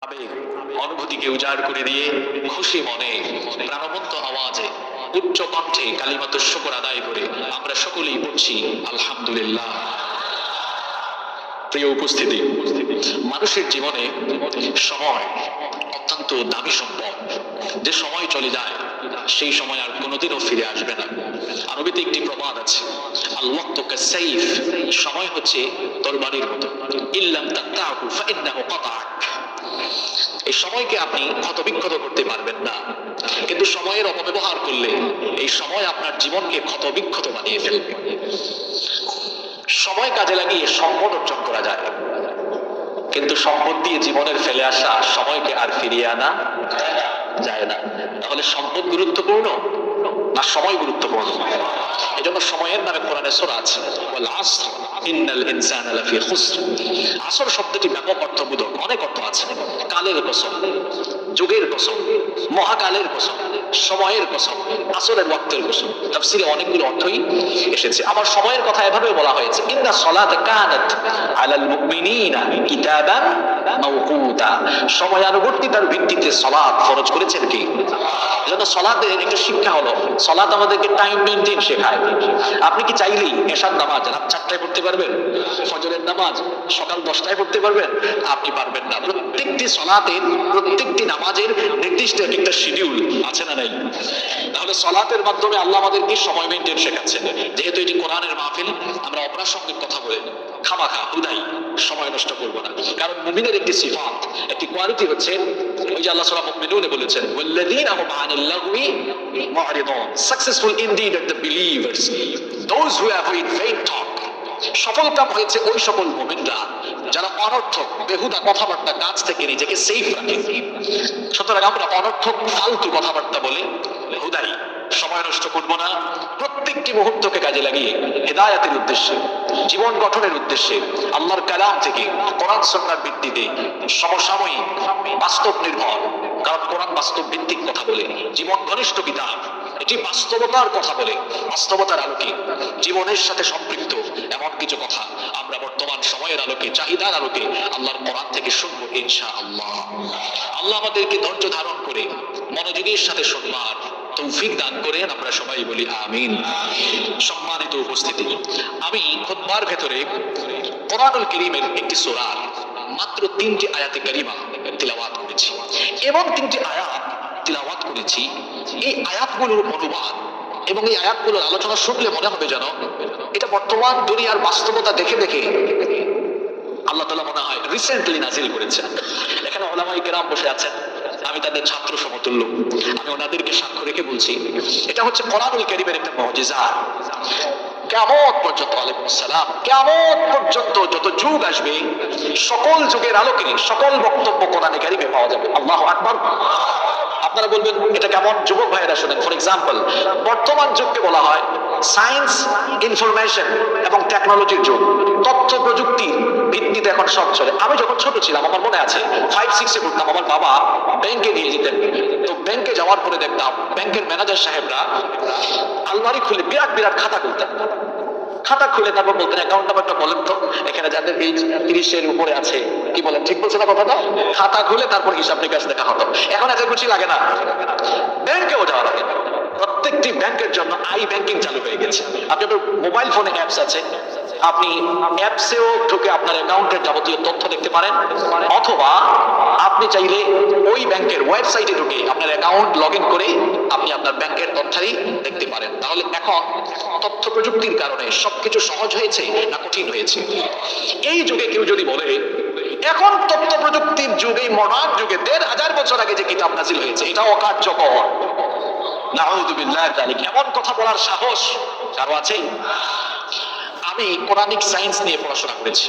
আবেগ অনুভূতিকে উজাড় করে দিয়ে খুশি মনে প্রাণবন্ত আওয়াজে উচ্চ কণ্ঠে কালিমাতুশ শুকর আদায় করে আমরা সকলেই পড়ছি আলহামদুলিল্লাহ। প্রিয় উপস্থিতি, মানুষের জীবনে সময় অত্যন্ত দামি সম্পদ। যে সময় চলে যায় সেই সময় আর কোনোদিনও ফিরে আসবে না। আরবিতে একটি প্রবাদ আছে, আল ওয়াক্তু কাসাইফ, সময় হচ্ছে তরবারির মতো, ইল্লাম তাকতাহু ফাইন্নাহু কাতাআক। এই সময়কে আপনি ক্ষতবিক্ষত করতে পারবেন না, কিন্তু সময়ের অপব্যবহার করলে এই সময় আপনার জীবনকে ক্ষতবিক্ষত বানিয়ে ফেলবে। সময় কাজে লাগিয়ে সম্পদ অর্জন করা যায়, কিন্তু সম্পদ দিয়ে জীবনের ফেলে আসা সময়কে আর ফিরিয়ে আনা যায় না। তাহলে সম্পদ গুরুত্বপূর্ণ না সময় গুরুত্বপূর্ণ? এজন্য সময়ের নামে কোরআনে সূরা আছে, ওয়াল আসর ইন্নাল ইনসানা লাফি খুসর। আসর শব্দটি ব্যাপক অর্থবোধক, অনেক অর্থ আছে। কালের কসম, যুগের কসম, মহাকালের কসম, সময়ের কসম, আসরের ওয়াক্তের কসম। তাফসীরে অনেকগুলো অর্থই এসেছে। আবার সময়ের কথা এভাবে বলা হয়েছে, ইন্না সলাতা কানাত আলাল মুমিনিনা কিতাবান মাওকুতা। সময়ানুবর্তিতার ভিত্তিতে সালাত ফরজ করেছেন কে? এজন্য সালাতের একটা শিক্ষা হলো, সালাত আমাদেরকে টাইম মেইনটেইন শেখায়। আপনি কি চাইলেই এশার নামাজ রাত 4টায় পড়তে পারবেন? ফজরের নামাজ সকাল 10টায় পড়তে পারবেন? আপনি পারবেন না। প্রত্যেকটি সালাতের, প্রত্যেকটি নামাজের নির্দিষ্ট একটা শিডিউল আছে না নাই? তাহলে সালাতের মাধ্যমে আল্লাহ আমাদেরকে সময় মেইনটেইন শেখাচ্ছেন। যেহেতু এটি কোরআনের মাহফিল, আমরা অপ্রাসঙ্গিক কথা বলে খামাখা হুদাই সময় নষ্ট করব না। কারণ মুমিনের একটি সিফাত, একটি কোয়ালিটি হচ্ছে ওই যে আল্লাহ সূরা মুমিনুনে বলেছেন, ওয়াল্লাযীনা হুম আনিল লাগwi মু'রিদুন, successful indeed are the believers, those who avoid vain talk. সফলকাম হয়েছে ওই সকল মুমিনরা যারা অনর্থক বেহুদা কথাবার্তা কাজ থেকে নিজেকে সেফ রাখে। সুতরাং আমরা অনর্থক ফালতু কথাবার্তা বলে হুদাই সময় নষ্ট করব না। প্রত্যেকটি মুহূর্তকে কাজে লাগিয়ে হেদায়াতের উদ্দেশ্যে, জীবন গঠনের উদ্দেশ্যে আল্লাহর কালাম থেকে, কোরআন সুন্নাহর ভিত্তিতে সমসাময়িক বাস্তব নির্ভর, কারণ কোরআন বাস্তব ভিত্তিক কথা বলে, জীবন ঘনিষ্ঠ কিতাব, এটি বাস্তবতার কথা বলে, বাস্তবতার আলোকে জীবনের সাথে সম্পৃক্ত এমন কিছু কথা আমরা বর্তমান সময়ের আলোকে, চাহিদার আলোকে আল্লাহর কোরআন থেকে শুনবো ইনশাআল্লাহ। আল্লাহ আমাদেরকে ধৈর্য ধারণ করে মনোযোগের সাথে শুনবার তৌফিক দান করেন, আমরা সবাই বলি আমিন। সম্মানিত উপস্থিতি, আমি খুতবার ভেতরে কোরআনুল কারীমের একটি সূরা মাত্র 3টি আয়াতে কারিমা তিলাওয়াত করেছি। এবং 3টি আয়াত তিলাওয়াত করেছি, এই আয়াতগুলোর অনুবাদ এবং এই আয়াতগুলোর আলোচনা শুনলে মনে হবে যেন এটা বর্তমান দুনিয়ার বাস্তবতা দেখে দেখে আল্লাহ তাআলা মনে হয় রিসেন্টলি নাজিল করেছেন। এখানে উলামায়ে কেরাম বসে আছেন, আমি তাদের ছাত্র সমতুল্য, আমি ওনাদেরকে সাক্ষ্য রেখে বলছি এটা হচ্ছে কোরআনুল কারীমের একটা মুজিজা। কিয়ামত পর্যন্ত, ওয়ালাইকুম আসসালাম, কিয়ামত পর্যন্ত যত যুগ আসবে সকল যুগের আলোকে সকল বক্তব্য কোরআনে কারীমে পাওয়া যাবে। আল্লাহু আকবার। আপনারা বলবেন এটা কেমন? যুবক ভাইয়েরা শুনেন। ফর এক্সাম্পল, বর্তমান যুগকে বলা হয় সায়েন্স, ইনফরমেশন এবং টেকনোলজির যুগ। তথ্য প্রযুক্তির ভিত্তিতে এখন সব চলে। আমি যখন ছোট ছিলাম, আমার মনে আছে 5-6 এ পড়তাম, আমার বাবা ব্যাংকে নিয়ে যেতেন। তো ব্যাংকে যাওয়ার পরে দেখতাম ব্যাংকের ম্যানেজার সাহেবরা আলমারি খুলে বিরাট বিরাট খাতা খুলতেন। খাতা খুলে তারপর বলতেন, অ্যাকাউন্ট নাম্বারটা বলেন তো, এখানে যাদের এই 30-এর উপরে আছে। কি বলেন, ঠিক বলছে না কথাটা? খাতা খুলে তারপর হিসাব নিকাশ দেখা হতো। এখন এত কিছু লাগে না, ব্যাংকেও যাওয়া লাগে। প্রত্যেকটি ব্যাংকের জন্য আই ব্যাংকিং চালু হয়ে গেছে। আপনার মোবাইল ফোনে অ্যাপস আছে, আপনি অ্যাপসেও ঢুকে আপনার অ্যাকাউন্টের যাবতীয় তথ্য দেখতে পারেন, অথবা আপনি চাইলে ওই ব্যাংকের ওয়েবসাইটে ঢুকে আপনার অ্যাকাউন্ট লগ ইন করে আপনি আপনার ব্যাংকের তথ্যই দেখতে পারেন। তাহলে এখন তথ্য প্রযুক্তির কারণে সবকিছু সহজ হয়েছে না কঠিন হয়েছে? এই যুগে কেউ যদি বলে এখন তথ্য প্রযুক্তির যুগে, মডার্ন যুগে 1500 বছর আগে যে কিতাব নাজিল হয়েছে এটা অকার্যকর, নাউযুবিল্লাহ যালিক, এমন কথা বলার সাহস কারো আছে? আমি কোরআনিক সায়েন্স নিয়ে পড়াশোনা করেছি।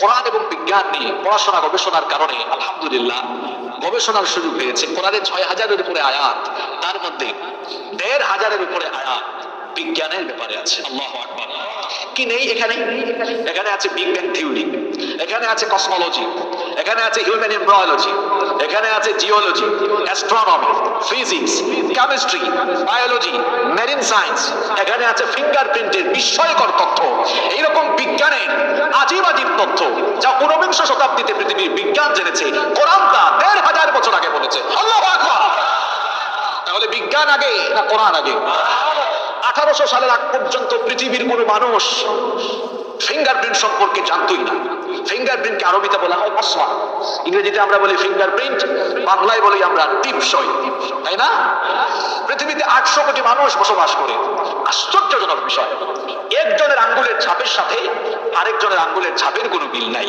কোরআন এবং বিজ্ঞান নিয়ে পড়াশোনা গবেষণার কারণে আলহামদুলিল্লাহ গবেষণার সুযোগ পেয়েছে। কোরআনে 6000-এর উপরে আয়াত, তার মধ্যে 1500-এর উপরে আয়াত বিজ্ঞানের ব্যাপারে আছে। আল্লাহু আকবার। কি নেই এখানে? এখানে আছে বিগ ব্যাং থিওরি, এখানে আছে কসমোলজি, এখানে আছে হিউম্যান এমব্রায়োলজি, এখানে আছে geology, astronomy, physics, chemistry, biology, marine science, এখানে আছে ফিঙ্গারপ্রিন্টের বিস্ময়কর তথ্য। এইরকম বিজ্ঞানের আজীব আজীব তথ্য যা 19 শতাব্দীতে পৃথিবীর বিজ্ঞান জেনেছে, কোরআন তা 1500 বছর আগে বলেছে। আল্লাহু আকবার। তাহলে বিজ্ঞান আগে না কোরআন আগে? 1800 সালের আগ পর্যন্ত পৃথিবীর কোনো মানুষ ফিঙ্গারপ্রিন্ট সম্পর্কে জানতোই না। ফিঙ্গারপ্রিন্টকে আরবিতে বলা হয় বসমা, ইংরেজিতে আমরা বলি ফিঙ্গারপ্রিন্ট, বাংলায় বলি আমরা টিপসই, তাই না? পৃথিবীতে 800 কোটি মানুষ বসবাস করে। আশ্চর্যজনক বিষয়, একজনের আঙ্গুলের ছাপের সাথে আরেকজনের আঙ্গুলের ছাপের কোনো মিল নাই।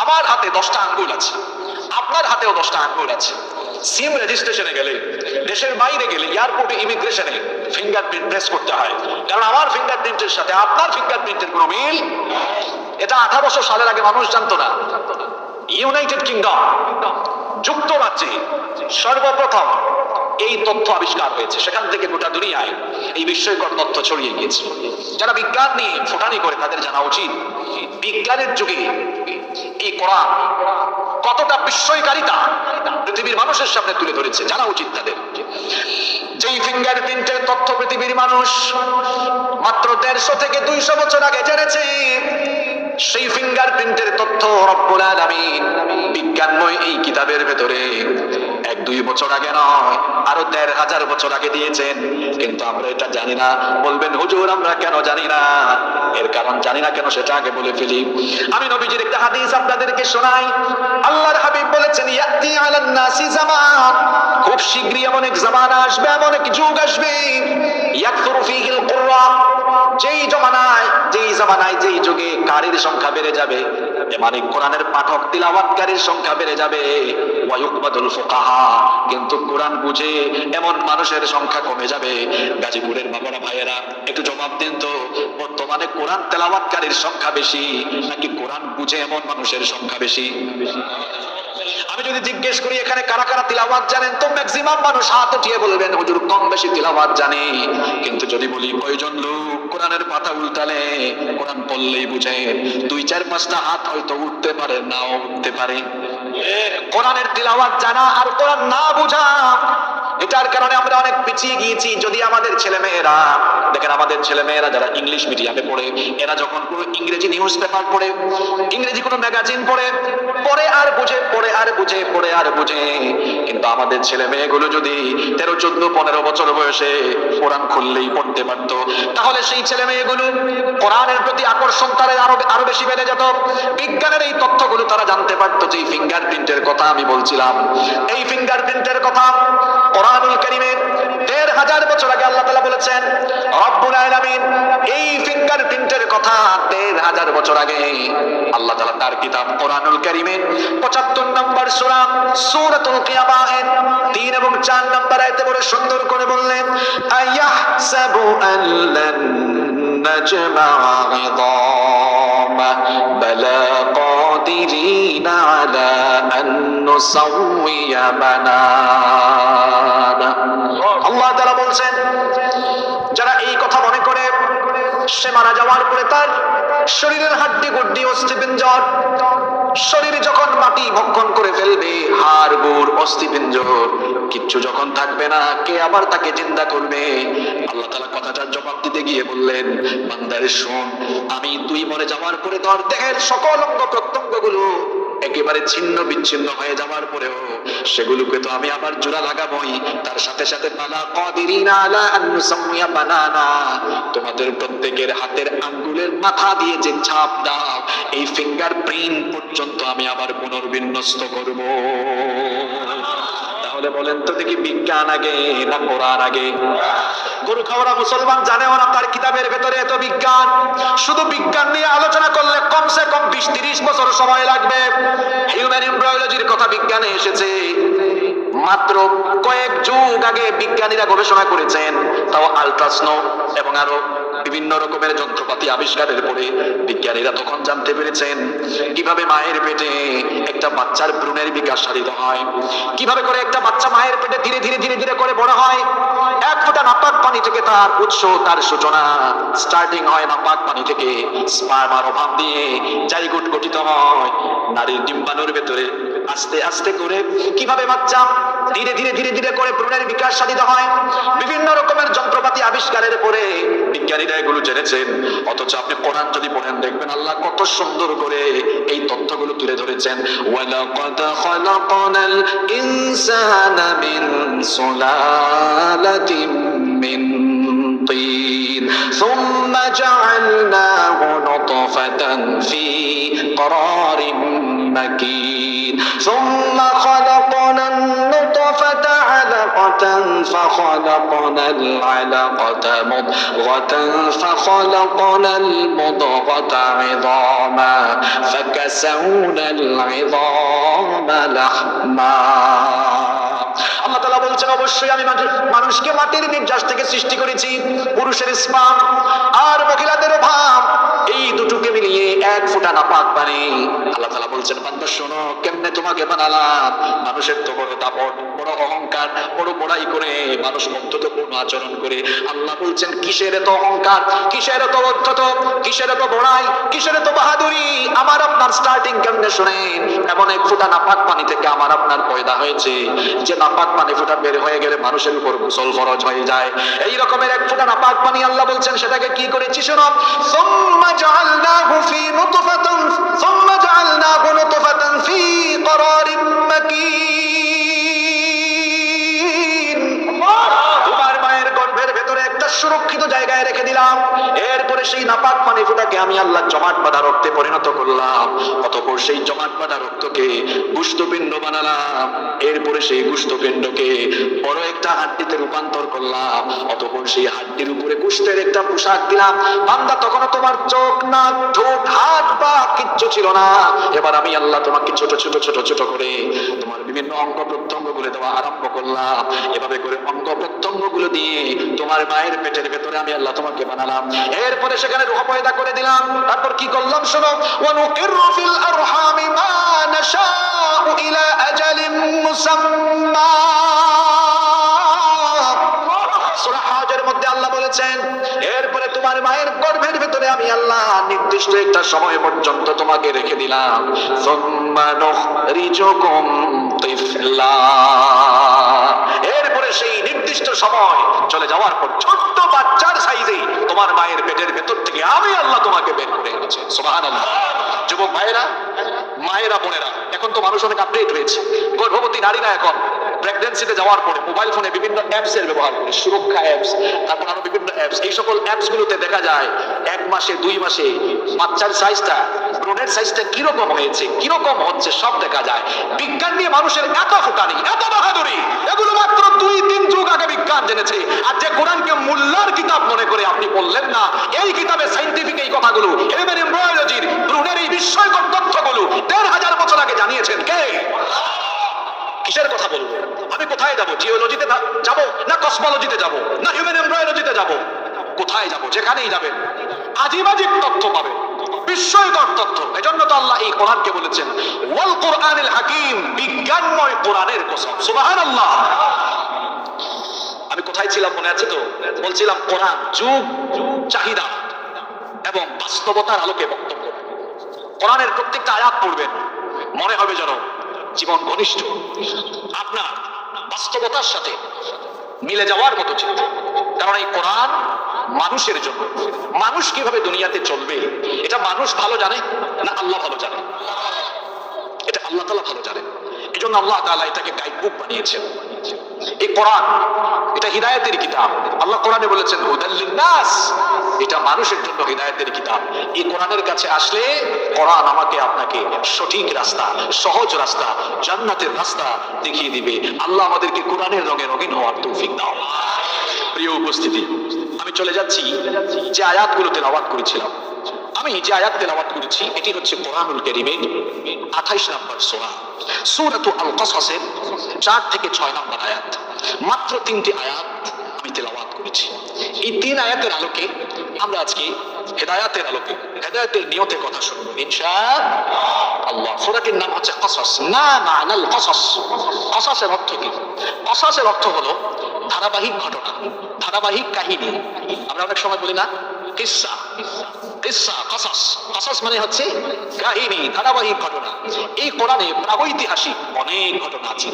আমার হাতে 10টা আঙ্গুল আছে, আপনার হাতেও 10টা আঙ্গুল আছে। সিম রেজিস্ট্রেশনে গেলে, দেশের বাইরে গেলে, এয়ারপোর্টে, ইমিগ্রেশনে ফিঙ্গারপ্রিন্ট প্রেস করতে হয়, কারণ আমার ফিঙ্গারপ্রিন্টের সাথে আপনার ফিঙ্গারপ্রিন্টের কোনো মিল। এটা 1800 সালের আগে মানুষ জানতো না। ইউনাইটেড কিংডম, যুক্তরাজ্যে সর্বপ্রথম এই তথ্য আবিষ্কার হয়েছে। সেখান থেকে গোটা দুনিয়ায় এই বিস্ময়কর তথ্য ছড়িয়ে গিয়েছে। যারা বিজ্ঞান নিয়ে ফুটানি করে তাদের জানা উচিত বিজ্ঞানের যুগে এই কোরআন কতটা বিস্ময়কারিতা পৃথিবীর মানুষের সামনে তুলে ধরেছে, জানা উচিত তাদের। যেই ফিঙ্গারপ্রিন্টের তথ্য পৃথিবীর মানুষ মাত্র 150 থেকে 200 বছর আগে জেনেছে, সেই ফিঙ্গারপ্রিন্টের তথ্য রব্বুল আলামিন বিজ্ঞানময় এই কিতাবের ভেতরে 1-2 বছর আগে নয়, আরো 1500 বছর আগে দিয়েছেন। কিন্তু আমরা এটা জানি না। বলবেন হুজুর আমরা কেন জানি না? এর কারণ জানি না কেন সেটা আগে বলে ফেলি। আমি নবীজির একটা হাদিস আপনাদেরকে শোনাই। আল্লাহর হাবিব বলেছেন, ইয়াতি আলান নাসি জামান, খুব শীঘ্রই এমন এক জামানা আসবে, এমন এক যুগ আসবে, ইয়াকসুরু ফীহিল কুরআ, যেই জামানায় যেই যুগে কারির সংখ্যা বেড়ে যাবে, মানে কোরআনের পাঠক তিলাওয়াতকারীর সংখ্যা বেড়ে যাবে, ওয়া ইউকবাদুল ফুকাহা, কিন্তু কোরআন বুঝে এমন মানুষের সংখ্যা কমে যাবে। গাজীপুরের বাবারা ভাইয়েরা একটু জবাব দিন তো, বর্তমানে কোরআন তেলাওয়াতকারীর সংখ্যা বেশি নাকি কোরআন বুঝে এমন মানুষের সংখ্যা বেশি? আমি যদি জিজ্ঞেস করি এখানে কারা কারা তিলাওয়াত জানেন, তো ম্যাক্সিমাম মানুষ হাত উঠিয়ে বলবেন হুজুর কম বেশি তিলাওয়াত জানি। কিন্তু যদি বলি কয়জন লোক কোরআনের পাতা উল্টালে কোরআন পড়লেই বুঝে, 2-4-5টা হাত হয়তো উঠতে পারে, নাও উঠতে পারে। কোরআনের তিলাওয়াত জানা আর কোরআন না বোঝা, এটার কারণে আমরা অনেক পিছিয়ে গিয়েছি। যদি আমাদের ছেলেমেয়েরা দেখেন, আমাদের ছেলেমেয়েরা যারা ইংলিশ মিডিয়ামে পড়ে, এরা যখন কোনো ইংরেজি নিউজ পেপার পড়ে, ইংরেজি কোনো ম্যাগাজিন পড়ে, পড়ে আর বুঝে, পড়ে আর বুঝে, পড়ে আর বুঝে। কিন্তু আমাদের ছেলে মেয়েগুলো যদি 13, 14, 15 বছর বয়সে কোরআন খুললেই পড়তে পারতো, তাহলে সেই ছেলে মেয়েগুলো কোরআনের প্রতি আকর্ষণ তাদের আরো বেশি বেড়ে যেত। বিজ্ঞানের এই তথ্যগুলো তারা জানতে পারতো। যে ফিঙ্গারপ্রিন্টের কথা আমি বলছিলাম, এই ফিঙ্গারপ্রিন্টের কথা কোরআনুল কারীমে 1500 বছর আগে আল্লাহ তাআলা বলেছেন। রব্বুল আলামিন এই ফিঙ্গারপ্রিন্টের কথা 1500 বছর আগে আল্লাহ তাআলা তার কিতাব কোরআনুল কারীমে 75 নম্বর সূরা সূরাতুল কিয়ামাহের 3 এবং 4 নম্বর আয়াতে বড় সুন্দর করে বললেন, আয়াহসাবু আল্লান নাজমা'a 'idama বালা কাদিরিনা আলা আন নুসাউইয়া বানানা। আল্লাহ তাআলা বলছেন, যারা এই কথা মনে করে সে মারা যাওয়ার পরে তার শরীরের হাড্ডি গুড্ডি অস্থিপিঞ্জর, শরীর যখন মাটি ভক্ষণ করে ফেলবে, হাড় গুড় অস্থিপিঞ্জর কিচ্ছু যখন থাকবে না, কে আবার তাকে জিন্দা করবে? আল্লাহ তাআলা কথাটার জবাব দিতে গিয়ে বললেন, বান্দারে শোন, আমি তুই মরে যাওয়ার পরে তোর দেহের সকল অঙ্গ প্রত্যঙ্গগুলো একেবারে ছিন্ন বিচ্ছিন্ন হয়ে যাওয়ার পরেও সেগুলোকে তো আমি আবার জোড়া লাগাবোই। তার সাথে সাথে বালা কাদিরিনা আলা আন নুসাউইয়া বানানা, তোমাদের প্রত্যেকের হাতের আঙ্গুলের মাথা দিয়ে যে ছাপ দাও, এই ফিঙ্গারপ্রিন্ট পর্যন্ত আমি আবার পুনর্বিন্যস্ত করব। তাহলে বলেন তো দেখি, বিজ্ঞান আগে না কোরআন আগে? গরু খাওয়া মুসলমান জানেও না তার কিতাবের ভেতরে এত বিজ্ঞান। শুধু বিজ্ঞান নিয়ে আলোচনা করলে কমসে কম 20-30 বছর সময় লাগবে। হিউম্যান এমব্রায়োলজির কথা বিজ্ঞানে এসেছে মাত্র কয়েক যুগ আগে বিজ্ঞানীরা গবেষণা করেছেন, তাও আল্ট্রাসাউন্ড এবং আরো বিভিন্ন রকমের যন্ত্রপাতি আবিষ্কারের পরে বিজ্ঞানীরা তখন জানতে পেরেছেন কিভাবে মায়ের পেটে একটা বাচ্চার ভ্রূণের বিকাশ সাধিত হয়, কিভাবে করে একটা বাচ্চা মায়ের পেটে ধীরে ধীরে ধীরে ধীরে করে বড় হয়। এক ফোঁটা নাপাক পানি থেকে তার উৎস, তার সূচনা, স্টার্টিং হয় নাপাক পানি থেকে। স্পার্ম আর অভাব দিয়ে জাইগোট গঠিত হয় নারীর ডিম্বাণুর ভেতরে। আস্তে আস্তে করে কিভাবে বাচ্চা ধীরে ধীরে ধীরে ধীরে করে ভ্রূণের বিকাশ সাধিত হয়, বিভিন্ন রকমের যন্ত্রপাতি আবিষ্কারের পরে বিজ্ঞানীরা এগুলো জেনেছেন। অথচ আপনি কোরআন যদি পড়েন দেখবেন আল্লাহ কত সুন্দর করে এই তথ্যগুলো তুলে ধরেছেন। ওয়ালাকাদ খালাকনাল ইনসানা মিন সুলালাতিন মিন طين ثم جعلناه نطفة في قرار مكين ثم خلقنا النطفة علقة فخلقنا العلقة مضغة فخلقنا المضغة عظاما فكسونا العظام لحما। আল্লাহ তাআলা বলছেন অবশ্যই আমি মানুষকে মাটির নির্যাস থেকে সৃষ্টি করেছি, পুরুষের স্পার্ম আর মহিলাদের ভাব, এই দুটোকে মিলিয়ে এক ফোঁটা নাপাক পানি। আল্লাহ তাআলা বলছেন বান্দা শোনো কেমনে তোমাকে বানালাম। মানুষের তো বড় দাপট, বড় অহংকার, বড় বড়াই করে মানুষ মধ্যতপূর্ণ আচরণ করে। আল্লাহ বলছেন কিসের এত অহংকার, কিসের এত অধ্যত, কিসের এত বড়াই, কিসের এত বাহাদুরি। আমার আপনার স্টার্টিং কেমনে শোনেন, এমন এক ফোঁটা নাপাক পানি থেকে আমার আপনার পয়দা হয়েছে, যে নাপাক পানি ফোঁটা বের হয়ে গেলে মানুষের উপর গোসল ফরজ হয়ে যায়। এই রকমের এক ফোঁটা নাপাক পানি আল্লাহ বলছেন সেটাকে কি করেছি শোনো। সুম্মা জাআলনাহু ফি নুতফাতিন সুম্মা জাআলনাহু নুতফাতান ফি ক্বারারিন মাকিন। তোমার মায়ের গর্ভের ভেতরে একটা সুরক্ষিত জায়গায় রেখে দিলাম। এরপরে সেই নাপাক পানি ফোঁটাকে আমি আল্লাহ জমাট বাঁধা রক্তে পরিণত করলাম। অতঃপর সেই জমাট বাঁধা রক্তকে গোশতপিণ্ড বানালাম। এরপরে সেই গোশতপিণ্ডকে বড় একটা হাড্ডিতে রূপান্তর করলাম। অতঃপর সেই হাড্ডির উপরে গোশতের একটা পোশাক দিলাম। বান্দা তখনও তোমার চোখ, নাক, ঠোঁট, হাত, পা কিচ্ছু ছিল না। এবার আমি আল্লাহ তোমাকে ছোট ছোট ছোট ছোট করে তোমার বিভিন্ন অঙ্গ প্রত্যঙ্গ গুলো দেওয়া আরম্ভ করলাম। এভাবে করে অঙ্গ প্রত্যঙ্গ গুলো দিয়ে তোমার মায়ের পেটের ভেতরে আমি আল্লাহ তোমাকে বানালাম। এরপরে সেখানে রূহ পয়দা করে দিলাম। তারপর কি করলাম শোনো। ওয়ানুকিরু ফিল আরহামি মা নাশাউ ইলা আজালিন মুসাম্মা। সূরা হজের মধ্যে আল্লাহ বলেছেন এরপরে তোমার মায়ের গর্ভের ভেতরে আমি আল্লাহ নির্দিষ্ট একটা সময় পর্যন্ত তোমাকে রেখে দিলাম। সুম্মা নুখরিজুকুম তিফলা। এরপরে সেই নির্দিষ্ট সময় চলে যাওয়ার পর ছোট্ট বাচ্চার সাইজে তোমার মায়ের পেটের ভেতর থেকে আমি আল্লাহ তোমাকে বের করে এনেছি। সুবহানাল্লাহ। যুবক ভাইয়েরা, মায়েরা, বোনেরা, এখন তো মানুষ অনেক আপডেট হয়েছে। গর্ভবতী নারীরা এখন প্রেগন্যান্সিতে যাওয়ার পরে মোবাইল ফোনে বিভিন্ন অ্যাপস এর ব্যবহার করে, সুরক্ষা অ্যাপস, তারপর আরো বিভিন্ন অ্যাপস। এই সকল অ্যাপস গুলোতে দেখা যায় 1 মাসে 2 মাসে বাচ্চার সাইজটা, ভ্রূণের সাইজটা কিরকম হয়েছে, কিরকম হচ্ছে সব দেখা যায়। বিজ্ঞান নিয়ে মানুষের এত ফুটানি, এত বাহাদুরি, এগুলো মাত্র 2-3 যুগ আগে বিজ্ঞান জেনেছে। আর যে কোরআনকে মোল্লার কিতাব মনে করে আপনি বললেন না, এই কিতাবে সাইন্টিফিক এই কথাগুলো, হিউম্যান এমব্রায়োলজির ভ্রূণের এই বিস্ময়কর তথ্যগুলো 1500 বছর আগে জানিয়েছেন কে? কিসের কথা বলবো? আমি কোথায় যাব? জিওলজিতে যাব না কসমোলজিতে যাব না হিউম্যান এমব্রায়োলজিতে যাব? কোথায় যাব? যেখানেই যাবেন আজীব আজীব তথ্য পাবেন, বিস্ময়কর তথ্য। এজন্য তো আল্লাহ এই কোরআনকে বলেছেন ওয়াল কোরআনিল হাকিম, বিজ্ঞানময় কোরআনের কসম। সুবহানাল্লাহ। আমি কোথায় ছিলাম মনে আছে তো? বলছিলাম কোরআন যুগ, চাহিদা এবং বাস্তবতার আলোকে বক্তব্য। কোরআনের প্রত্যেকটা আয়াত পড়বেন, মনে হবে যেন জীবন ঘনিষ্ঠ, আপনার বাস্তবতার সাথে মিলে যাওয়ার মতো চিন্তা। কারণ এই কোরআন মানুষের জন্য। মানুষ কিভাবে দুনিয়াতে চলবে এটা মানুষ ভালো জানে না আল্লাহ ভালো জানে? এটা আল্লাহ তাআলা ভালো জানেন। এই জন্য আল্লাহ তাআলা এটাকে গাইড বুক বানিয়েছেন। এই কোরআন এটা হিদায়াতের কিতাব। আল্লাহ কোরআনে বলেছেন হুদাল লিন্নাস, এটা মানুষের জন্য হিদায়াতের কিতাব। এই কোরআনের কাছে আসলে কোরআন আমাকে আপনাকে সঠিক রাস্তা, সহজ রাস্তা, জান্নাতের রাস্তা দেখিয়ে দিবে। আল্লাহ আমাদেরকে কোরআনের রঙে রঙিন হওয়ার তৌফিক দাও। প্রিয় উপস্থিতি, আমি চলে যাচ্ছি যে আয়াতগুলো তেলাওয়াত করেছিলাম। আমি যে আয়াত তেলাওয়াত করেছি এটি হচ্ছে কোরআনুল কারীমের 28 নম্বর সূরা, সূরাতুল কাসাসের 4 থেকে 6 নম্বর আয়াত। মাত্র 3টি আয়াত আমি তেলাওয়াত করেছি। এই 3 আয়াতের আলোকে আমরা আজকে হেদায়াতের আলোকে হেদায়াতের নিয়তে কথা শুনবো ইনশাআল্লাহ। সূরাটির নাম হচ্ছে কসস। না মানাল কসস, কসসের অর্থ কি? কসসের অর্থ হলো ধারাবাহিক ঘটনা, ধারাবাহিক কাহিনী। আমরা অনেক সময় বলি না কিসসা, কিসসা কসস। কসস মানে হচ্ছে কাহিনী, ধারাবাহিক ঘটনা। এই কোরআনে প্রাগৈতিহাসিক অনেক ঘটনা আছে।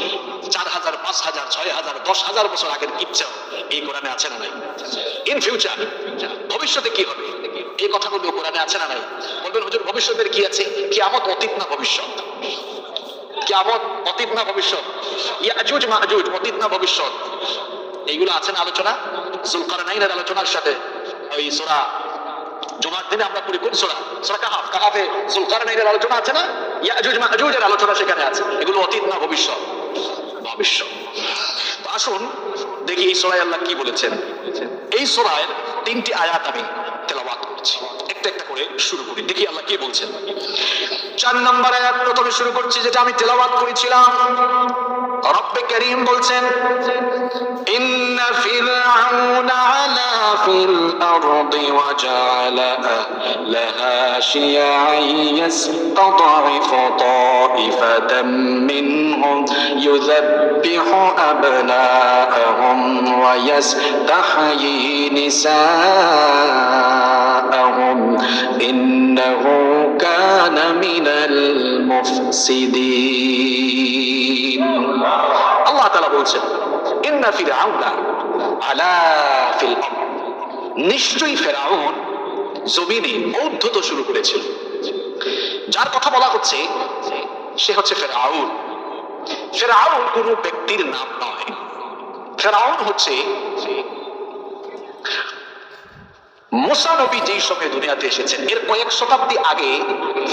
4000, 5000, 6000, 10,000 বছর আগের কিচ্ছা এই কোরআনে আছে না নাই? ইন ফিউচার, ভবিষ্যতে কি হবে এই কথাগুলো কোরআনে আছে না নাই? বলবেন হুজুর ভবিষ্যতের কি আছে? কিয়ামত অতীত না ভবিষ্যৎ? কিয়ামত অতীত না ভবিষ্যৎ? ইয়াজুজ মাজুজ অতীত না ভবিষ্যৎ? এইগুলো আছে না আলোচনা? যুলকারনাইনের আলোচনার সাথে ওই সূরা জুমার দিনে আমরা পড়ি কোন সূরা? সূরা কাহাফ। কাহাফে যুলকারনাইনের আলোচনা আছে না? ইয়াজুজ মাজুজের আলোচনা সেখানে আছে। এগুলো অতীত না ভবিষ্যৎ? ভবিষ্যৎ। তো আসুন দেখি এই সূরায় আল্লাহ কি বলেছেন। এই সূরায় 3টি আয়াত আমি তেলাওয়াত করছি, একটা একটা করে শুরু করি, দেখি আল্লাহ কি বলছেন। 4 নম্বর আয়াত প্রথমে শুরু করছি, যেটা আমি তেলাওয়াত করেছিলাম। রব্বে কারীম বলছেন ইন্না ফিরআউনা আলা ফিল আরদি ওয়া জাআলা আহলাহা শিয়া'আন ইয়াসতাদ'ইফু তা'iফাতাম মিনহুম ইউযাব্বিহু আবনা'আহুম ওয়া ইয়াসতাহয়ী নিসা'আহুম ইন্নাহু কানা মিনাল মুফসিদিন। আল্লাহ তাআলা বলছেন ইন্না ফিরআউনা আলা ফিল আরদ, নিশ্চয়ই ফেরাউন জমিনে ঔদ্ধত্য শুরু করেছিল। যার কথা বলা হচ্ছে সে হচ্ছে ফেরাউন। ফেরাউন কোনো ব্যক্তির নাম নয়। ফেরাউন হচ্ছে মুসা নবী যেই সময় দুনিয়াতে এসেছেন এর কয়েক শতাব্দী আগে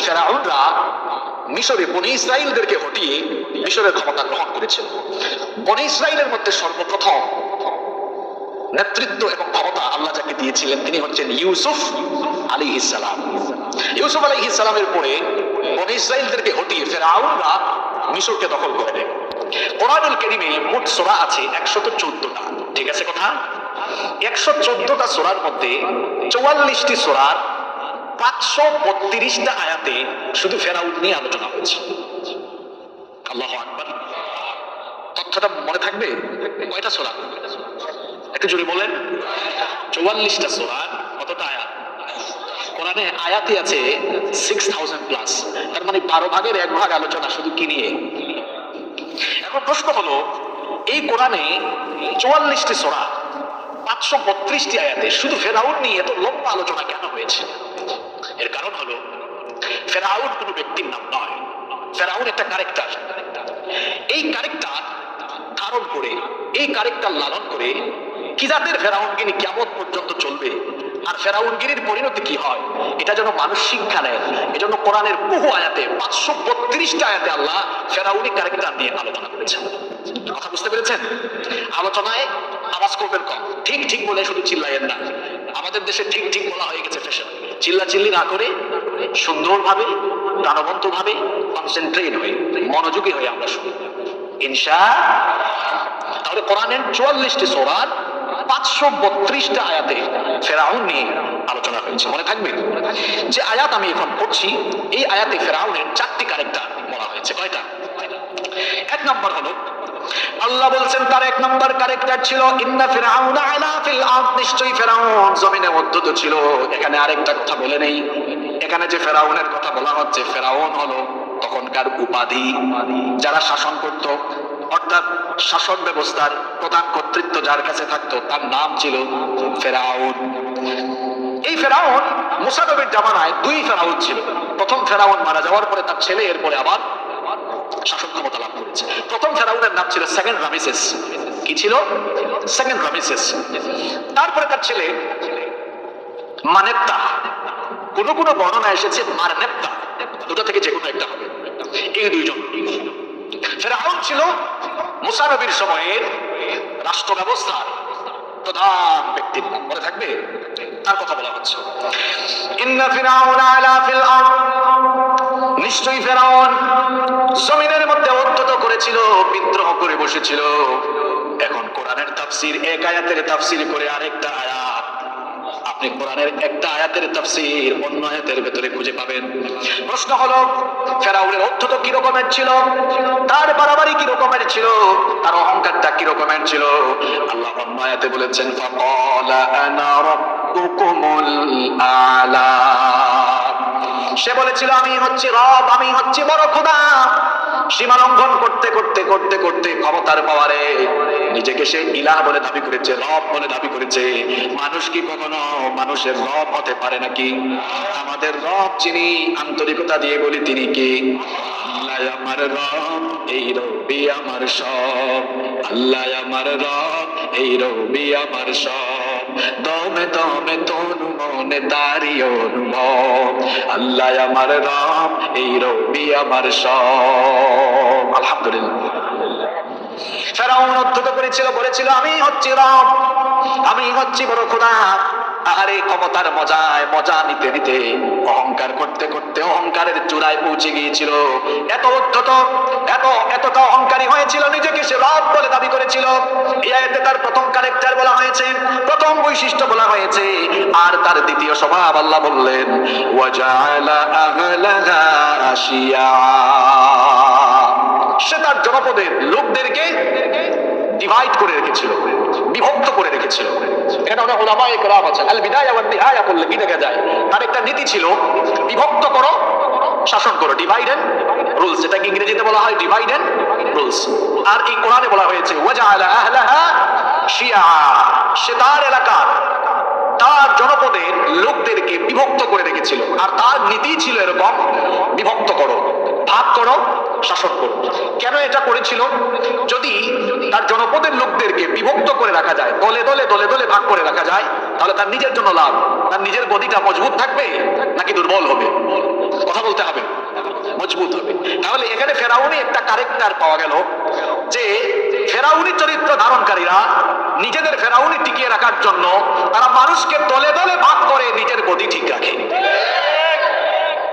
ফেরাউনরা মিশরে বনি ইসরাইলদেরকে হটিয়ে মিশরের ক্ষমতা গ্রহণ করেছিল। বনি ইসরাইলের মধ্যে সর্বপ্রথম নেতৃত্ব এবং ক্ষমতা আল্লাহ যাকে দিয়েছিলেন তিনি হচ্ছেন ইউসুফ আলাইহিস সালাম। ইউসুফ আলাইহিস সালামের পরে বনি ইসরাইলদেরকে হটিয়ে ফেরাউনরা মিশরকে দখল করে নেয়। কোরআনুল কারীমে মোট সূরা আছে 114টা। ঠিক আছে কথা? 114টা সূরার মধ্যে 44টি সূরার 532টা আয়াতে শুধু ফেরাউন নিয়ে আলোচনা হয়েছে। আল্লাহু আকবার। তথ্যটা মনে থাকবে? কয়টা সূরা? একটু জোরে বলেন। 44টা সূরা, কতটা আয়াত? কোরআনে আয়াতই আছে 6000 প্লাস। তার মানে 12 ভাগের 1 ভাগ আলোচনা শুধু কি নিয়ে? এখন প্রশ্ন হলো এই কোরআনে 44টি সূরা 532টি আয়াতে শুধু ফেরাউন নিয়ে এত লম্বা আলোচনা কেন হয়েছে? এর কারণ হলো ফেরাউন কোনো ব্যক্তির নাম নয়। ফেরাউন একটা ক্যারেক্টার। এই ক্যারেক্টার ধারণ করে, এই ক্যারেক্টার লালন করে কি জাতের ফেরাউনগিরি কিয়ামত পর্যন্ত চলবে আর ফেরাউনগিরির পরিণতি কি হয় এটা যেন মানুষ শিক্ষা নেয়। এজন্য কোরআনের বহু আয়াতে 532টা আয়াতে আল্লাহ ফেরাউনি ক্যারেক্টার নিয়ে আলোচনা করেছেন। কথা বুঝতে পেরেছেন? আলোচনায় আওয়াজ করবেন কম, ঠিক ঠিক বলে শুধু চিল্লাইয়েন না। আমাদের দেশে ঠিক ঠিক বলা হয়ে গেছে ফ্যাশন। চিল্লা চিল্লি না করে সুন্দরভাবে প্রাণবন্তভাবে কনসেন্ট্রেট হয়ে মনোযোগী হয়ে আমরা শুনি ইনশাআল্লাহ। তাহলে কোরআনের 44টি সূরার 532টা আয়াতে ফেরাউন নিয়ে আলোচনা হয়েছে। মনে থাকবে যে আয়াত আমি এখন পড়ছি এই আয়াতে ফেরাউনের 4টি ক্যারেক্টার বলা হয়েছে। কয়টা? 1 নম্বর হলো আল্লাহ বলছেন তার 1 নম্বর ক্যারেক্টার ছিল ইন্না ফিরআউনা আলা ফিল আরদ, নিশ্চয়ই ফেরাউন জমিনে উদ্ধত ছিল। এখানে আরেকটা কথা বলে নেই, এখানে যে ফেরাউনের কথা বলা হচ্ছে ফেরাউন হলো তখনকার উপাধি। যারা শাসন করত অর্থাৎ শাসন ব্যবস্থার প্রধান কর্তৃত্ব যার কাছে থাকতো তার নাম ছিল ফেরাউন। এই ফেরাউন মুসা নবীর জামানায় 2 ফেরাউন ছিল। প্রথম ফেরাউন মারা যাওয়ার পরে তার ছেলে এরপরে আবার শাসন ক্ষমতা লাভ করেছে। প্রথম ফেরাউনের নাম ছিল সেকেন্ড রামেসেস। কি ছিল? Second Ramesses. তারপরে তার ছেলে মানেপ্তা, কোন কোন বর্ণনা এসেছে মারনেপ্তা, দুটো থেকে যে কোনো একটা হবে। এই 2 জন ফেরাউন ছিল মুসা নবীর সময়ের রাষ্ট্র ব্যবস্থার প্রধান ব্যক্তির নাম। মনে থাকবে? তার কথা বলা হচ্ছে ইন্না ফিরআউনা আলা ফিল আরদ, নিশ্চয়ই ফেরাউন জমিনের মধ্যে উদ্ধত করেছিল, বিদ্রোহ করে বসেছিল। এখন কোরআনের তাফসীর এক আয়াতের তাফসীর করে আরেকটা আয়াত আপনি কোরআনের একটা আয়াতের তাফসীর অন্য আয়াতের ভেতরে খুঁজে পাবেন। প্রশ্ন হলো ফেরাউনের অত্যন্ত কি রকমের ছিল, তার বাড়াবাড়ি কি রকমের ছিল, তার অহংকারটা কি রকমের ছিল। আল্লাহ অন্য আয়াতে বলেছেন ফাকালা আনা রাব্বুকুমুল আ'লা, সে বলেছিল আমি হচ্ছি রব, আমি হচ্ছি বড় খোদা। সীমা লঙ্ঘন করতে করতে করতে করতে ক্ষমতার পাওয়ারে নিজেকে সে ইলাহ বলে দাবি করেছে, রব বলে দাবি করেছে। মানুষ কি কখনো মানুষের রব হতে পারে নাকি? আমাদের রব যিনি, আন্তরিকতা দিয়ে বলি তিনি কি? আল্লাহ আমার রব, এই রবি আমার সব। আল্লাহ আমার রব, এই রবি আমার সব। দমে দমে তনু মনে তারি অনুভব। আল্লাহ আমার রব, এই রবি আমার সব। আলহামদুলিল্লাহ। ফেরাউন উদ্ধত করেছিল, বলেছিল আমি হচ্ছি রব, আমি হচ্ছি বড় খোদা। আরে ক্ষমতার মজায় মজা নিতে নিতে অহংকার করতে করতে অহংকারের চূড়ায় পৌঁছে গিয়েছিল। এত উদ্ধত, এতটা অহংকারী হয়েছিল, নিজেকে সে রব বলে দাবি করেছিল। এই আয়াতে তার প্রথম ক্যারেক্টার বলা হয়েছে, প্রথম বৈশিষ্ট্য বলা হয়েছে। আর তার দ্বিতীয় স্বভাব আল্লাহ বললেন ওয়াজাআলা আহলাহা আশিয়া, সে তার জনপদের লোকদেরকে ডিভাইড করে রেখেছিল, বিভক্ত করে রেখেছিল। এখানে অনেক উলামায়ে কেরাম আছেন, আল বিদায়া ওয়ান নিহায়া করলে কি দেখা যায়, তার একটা নীতি ছিল বিভক্ত করো, শাসন করো, ডিভাইড এন্ড রুলস, যেটাকে ইংরেজিতে বলা হয় ডিভাইড এন্ড রুলস। আর এই কোরআনে বলা হয়েছে ওয়াজআলা আহলাহা শিয়া, সে তার এলাকার, তার জনপদের লোকদেরকে বিভক্ত করে রেখেছিল। আর তার নীতি ছিল এরকম, বিভক্ত করো, ভাগ করো, শাসন করো। কেন এটা করেছিল? যদি তার জনপদের লোকদেরকে বিভক্ত করে রাখা যায়, দলে দলে দলে দলে ভাগ করে রাখা যায়, তাহলে তার নিজের জন্য লাভ। তার নিজের গদিটা মজবুত থাকবে নাকি দুর্বল হবে? কথা বলতে হবে, মজবুত হবে। তাহলে এখানে ফেরাউনি একটা ক্যারেক্টার পাওয়া গেল যে ফেরাউনি চরিত্র ধারণকারীরা নিজেদের ফেরাউনি টিকিয়ে রাখার জন্য তারা মানুষকে দলে দলে ভাগ করে নিজের গদি ঠিক রাখে।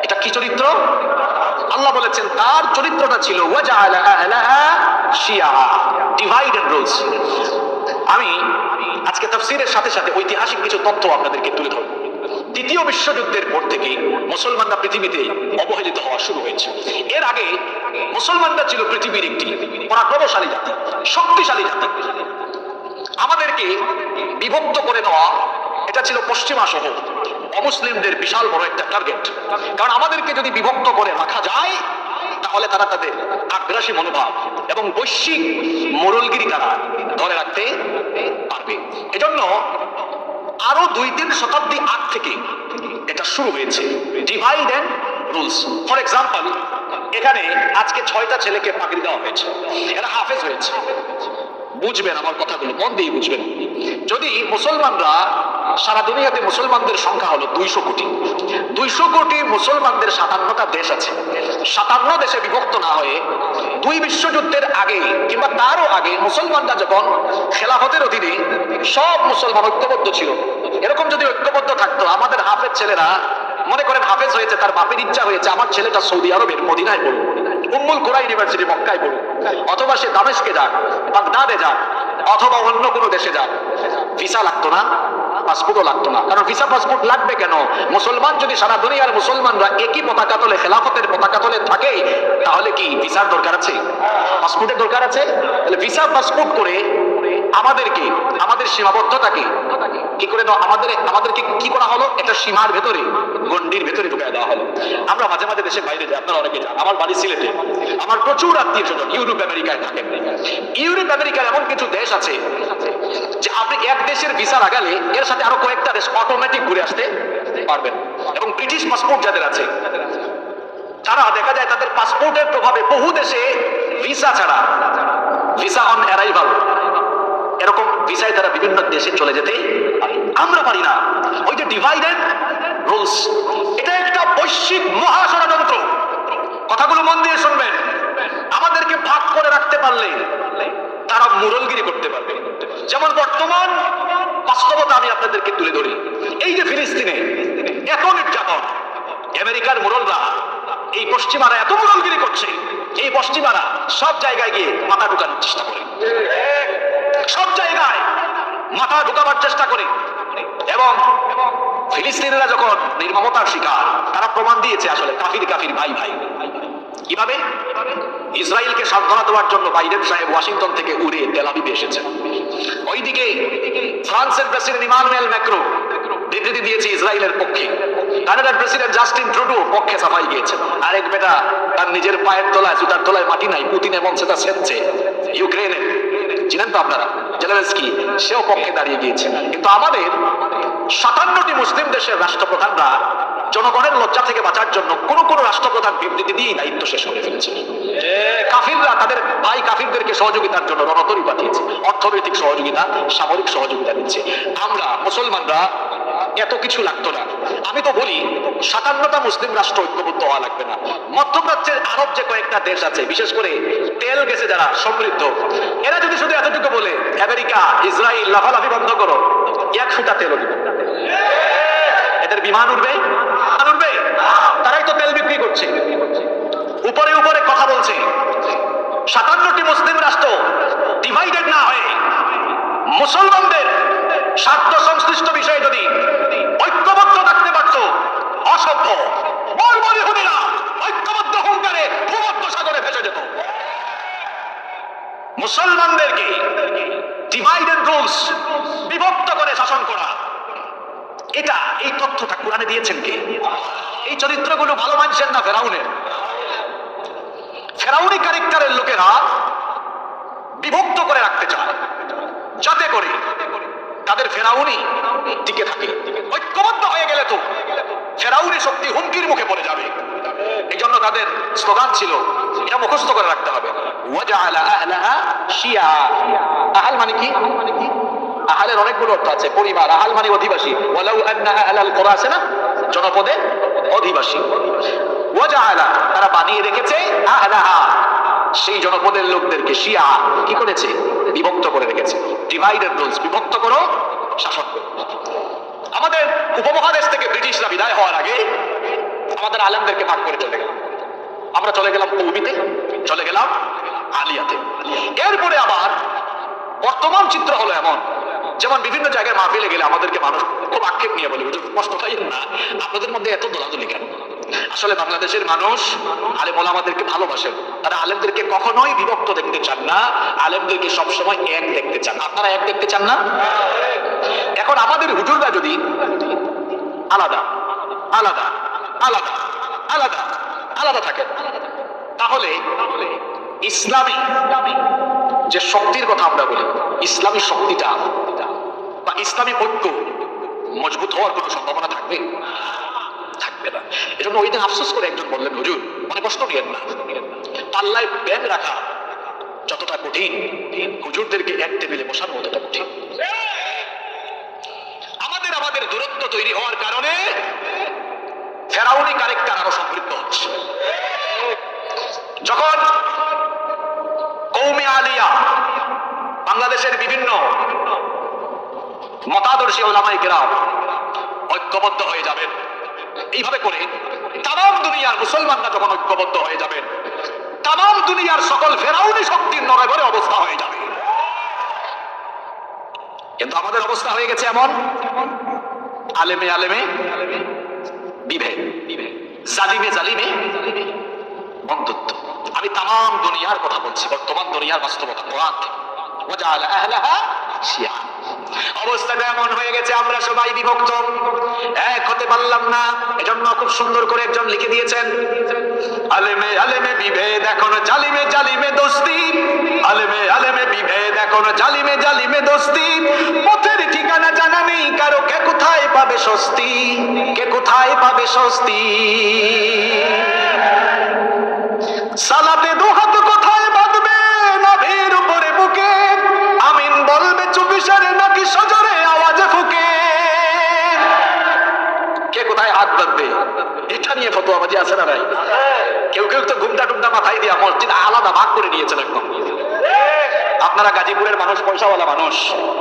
এটা কি চরিত্র? আল্লাহ বলেছেন তার চরিত্রটা ছিল ওয়াজআলা আহলাহা শিয়া, ডিভাইড এন্ড রুলস। আমি আজকে তাফসীরের সাথে সাথে ঐতিহাসিক কিছু তথ্য আপনাদেরকে তুলে ধরব। দ্বিতীয় বিশ্বযুদ্ধের পর থেকে মুসলমানরা পৃথিবীতে অবহেলিত হওয়া শুরু হয়েছে। এর আগে মুসলমানরা ছিল পৃথিবীর একটি পরাক্রমশালী জাতি, শক্তিশালী জাতি। আমাদেরকে বিভক্ত করে দেওয়া, এটা ছিল পশ্চিমা সহ অমুসলিমদের বিশাল বড় একটা টার্গেট। কারণ আমাদেরকে যদি বিভক্ত করে রাখা যায়, তাহলে তারা তাদের আগ্রাসী মনোভাব এবং বৈশ্বিক মোড়লগিরি তারা ধরে রাখতে পারবে। এজন্য আরো 2-3 শতাব্দী আগ থেকে এটা শুরু হয়েছে, divide and rules. For example, এখানে আজকে 6টা ছেলেকে পাগড়ি দেওয়া হয়েছে, এরা হাফেজ হয়েছে। বুঝবেন আমার কথাগুলো, মন দিয়ে বুঝবেন। যদি মুসলমানরা, সারা দুনিয়াতে মুসলমানদের সংখ্যা হলো 200 কোটি, 200 কোটি মুসলমানদের 57টা দেশ আছে। 57 দেশে বিভক্ত না হয়ে 2 বিশ্বযুদ্ধের আগে কিংবা তারও আগে মুসলমানরা যখন খেলাফতের অধীনে সব মুসলমান ঐক্যবদ্ধ ছিল, এরকম যদি ঐক্যবদ্ধ থাকতো, আমাদের হাফেজ ছেলেরা, মনে করেন হাফেজ হয়েছে, তার বাপের ইচ্ছা হয়েছে আমার ছেলেটা সৌদি আরবের মদিনায় পড়ুক, উম্মুল কুরা ইউনিভার্সিটি মক্কায় পড়ুক, অথবা সে দামেস্কে যাক, বাগদাদে যাক, অথবা অন্য কোনো দেশে যাক, ভিসা লাগতো না, পাসপোর্টও লাগতো না। কারণ ভিসা পাসপোর্ট লাগবে কেন? মুসলমান যদি সারা দুনিয়ার মুসলমানরা একই পতাকা তলে, খেলাফতের পতাকা তলে থাকে, তাহলে কি ভিসার দরকার আছে? পাসপোর্টের দরকার আছে? তাহলে ভিসা পাসপোর্ট করে আমাদেরকে, আমাদের সীমাবদ্ধতাকে কি করে দাও, আমাদেরকে কি করা হলো? একটা সীমার ভেতরে, গন্ডির ভেতরে ঢুকায় দেওয়া হলো। আমরা মাঝে মাঝে দেশের বাইরে যাই, আপনারা অনেকে যান। আমার বাড়ি সিলেটে, আমার প্রচুর আত্মীয় স্বজন ইউরোপ আমেরিকায় থাকেন। ইউরোপ আমেরিকার এমন কিছু দেশ আছে যে আপনি এক দেশের ভিসা লাগালে এর সাথে আরো কয়েকটা দেশ অটোমেটিক ঘুরে আসতে পারবেন। এবং ব্রিটিশ পাসপোর্ট যাদের আছে, তারা দেখা যায় তাদের পাসপোর্টের প্রভাবে বহু দেশে ভিসা ছাড়া, ভিসা অন অ্যারাইভাল, এরকম ভিসায় তারা বিভিন্ন দেশে চলে যেতে পারে। আমরা পারি না। ওই যে ডিভাইড এন্ড রুলস, এটা একটা বৈশ্বিক মহা ষড়যন্ত্র। কথাগুলো মন দিয়ে শুনবেন। আমাদেরকে ভাগ করে রাখতে পারলে তারা মুরলগিরি করতে পারবে। যেমন বর্তমান বাস্তবতা আমি আপনাদেরকে তুলে ধরি। এই যে ফিলিস্তিনে এত নির্যাতন, আমেরিকার মুরলরা, এই পশ্চিমারা এত মুরলগিরি করছে, এই পশ্চিমারা সব জায়গায় গিয়ে মাথা ঢুকানোর চেষ্টা করে, সব জায়গায় মাথা ঢুকাবার চেষ্টা করে। এবং ফিলিস্তিনিরা যখন নির্মমতার শিকার, তারা প্রমাণ দিয়েছে আসলে কাফির কাফির ভাই ভাই। কিভাবে? ইসরায়েলকে সান্ত্বনা দেওয়ার জন্য বাইডেন সাহেব ওয়াশিংটন থেকে উড়ে তেল আবিবে এসেছেন। ওইদিকে ফ্রান্সের প্রেসিডেন্ট ইমানুয়েল ম্যাক্রো বিবৃতি দিয়েছে ইসরায়েলের পক্ষে। কানাডার প্রেসিডেন্ট জাস্টিন ট্রুডো পক্ষে সাফাই গিয়েছে। আরেক বেটা তার নিজের পায়ের তলায়, জুতার তলায় মাটি নাই, পুতিন এমন সেটা সেচ্ছে ইউক্রেনের, চিনেন তো আপনারা, জেলেনস্কি, সেও পক্ষে দাঁড়িয়ে গিয়েছে। কিন্তু আমাদের 57টি মুসলিম দেশের রাষ্ট্রপ্রধানরা জনগণের লজ্জা থেকে বাঁচার জন্য কোন কোন রাষ্ট্রপ্রধান বিবৃতি দিয়ে দায়িত্ব শেষ করে ফেলেছে। কাফিররা তাদের ভাই কাফিরদেরকে সহযোগিতার জন্য রণতরী পাঠিয়েছে, অর্থনৈতিক সহযোগিতা, সামরিক সহযোগিতা দিচ্ছে। আমরা মুসলমানরা এত কিছু লাগতো না। আমি তো বলি 57টা মুসলিম রাষ্ট্র ঐক্যবদ্ধ হওয়া লাগবে না। মধ্যপ্রাচ্যের আরব যে কয়েকটা দেশ আছে, বিশেষ করে তেল গেছে যারা সমৃদ্ধ, এরা যদি শুধু এতটুকু বলে আমেরিকা ইসরায়েল লাফালাফি বন্ধ করো, 1 ফুটা তেল উঠবে, এদের বিমান উঠবে? উঠবে? তারাই তো তেল বিক্রি করছে, উপরে উপরে কথা বলছে। 57টি মুসলিম রাষ্ট্র ডিভাইডেড না হয়ে মুসলমানদের স্বার্থ সংশ্লিষ্ট বিষয়ে যদি ঐক্যবদ্ধ থাকতে পারত, অসভ্য বর্বর ইহুদিরা ঐক্যবদ্ধ হুঙ্কারে ভূমধ্য সাগরে ভেসে যেত। মুসলমানদেরকে ডিভাইডেড রুলস, বিভক্ত করে শাসন করা, এটা এই তথ্যটা কোরআনে দিয়েছেন কে? এই চরিত্রগুলো ভালো মানুষের না ফেরাউনের? ফেরাউনি ক্যারেক্টারের লোকেরা বিভক্ত করে রাখতে চায়, যাতে করে তাদের ফেরাউনি টিকে থাকে। ঐক্যবদ্ধ হয়ে গেলে তো ফেরাউনি শক্তি হুমকির মুখে পড়ে যাবে। এই জন্য তাদের স্লোগান ছিল, এটা মুখস্থ করে রাখতে হবে, ওয়াজআলা আহলাহা শিয়া। আহল মানে কি? আহলের অনেকগুলো অর্থ আছে, পরিবার। আহল মানে অধিবাসী, ওয়ালাউ আন্না আহলাল কুরা আছে না, জনপদে অধিবাসী। ওয়াজআলা তারা বানিয়ে রেখেছে আহলাহা সেই জনপদের লোকদেরকে শিয়া, কি করেছে? বিভক্ত করে রেখেছে। ডিভাইডেড রুলস, বিভক্ত করো, শাসন করো। আমাদের উপমহাদেশ থেকে ব্রিটিশরা বিদায় হওয়ার আগে আমাদের আলেমদেরকে ভাগ করে চলে গেল। আমরা চলে গেলাম কওমিতে, চলে গেলাম আলিয়াতে। এরপরে আবার বর্তমান চিত্র হলো এমন, যেমন বিভিন্ন জায়গায় মাহফিলে গেলে আমাদেরকে মানুষ খুব আক্ষেপ নিয়ে বলে, কষ্ট পাইয়েন না, আপনাদের মধ্যে এত দোলাদুলি কেন? আসলে বাংলাদেশের মানুষ আলেম ওলামাদেরকে ভালোবাসেন, তারা আলেমদেরকে কখনোই বিভক্ত দেখতে চান না, আলেমদেরকে সবসময় এক দেখতে চান। আপনারা এক দেখতে চান না? এখন আমাদের হুজুররা যদি আলাদা আলাদা আলাদা আলাদা আলাদা থাকেন, তাহলে ইসলামী যে শক্তির কথা আমরা বলি, ইসলামী শক্তিটা বা ইসলামী ঐক্য মজবুত হওয়ার কোনো সম্ভাবনা থাকবে? থাকবে না। এজন্য ওই দিন আফসোস করে একজন বললেন, হুজুর মনে কষ্ট নিয়েন না, পাল্লায় ব্যাগ রাখা যতটা কঠিন, হুজুরদেরকে এক টেবিলে বসানো ততটা কঠিন। আমাদের দূরত্ব তৈরি হওয়ার কারণে ফেরাউনি ক্যারেক্টার আরো সমৃদ্ধ হচ্ছে। যখন কওমি আলিয়া বাংলাদেশের বিভিন্ন মতাদর্শী ওলামায়ে কেরাম ঐক্যবদ্ধ হয়ে যাবেন, এইভাবে করে তাম দুনিয়ার মুসলমানরা যখন ঐক্যবদ্ধ হয়ে যাবেন, তাম দুনিয়ার সকল ফেরাউনি শক্তির নড়বড়ে অবস্থা হয়ে যাবে। কিন্তু আমাদের অবস্থা হয়ে গেছে এমন, আলেমে আলেমে বিভেদ, জালিমে জালিমে বন্ধুত্ব। আমি তাম দুনিয়ার কথা বলছি, বর্তমান দুনিয়ার বাস্তবতা। কোরআন ওয়াজআলা আহলাহা শিয়া। অবস্থাটা এমন হয়ে গেছে, আমরা সবাই বিভক্ত, এক হতে পারলাম না। এজন্য খুব সুন্দর করে একজন লিখে দিয়েছেন, আলেমে আলেমে বিভেদ এখন জালিমে জালিমে দোস্তি, আলেমে আলেমে বিভেদ এখন জালিমে জালিমে দোস্তি, পথের ঠিকানা জানা নেই কারো, কে কোথায় পাবে স্বস্তি, কে কোথায় পাবে স্বস্তি। সালাতে দুহাত কোথায় বাঁধবে, নাভির উপরে বুকে, আমিন বলবে চুপিসারে নাকি সজরে আওয়াজে ফুকে। কে কোথায় হাত বাঁধবে, এটা নিয়ে ফতোয়াবাজি আছে না নাই? কেউ কেউ তো ঘুমটা টুমটা মাথায় দিয়া মসজিদ আলাদা ভাগ করে নিয়েছেন একদম। আপনারা গাজীপুরের মানুষ, পয়সাওয়ালা মানুষ,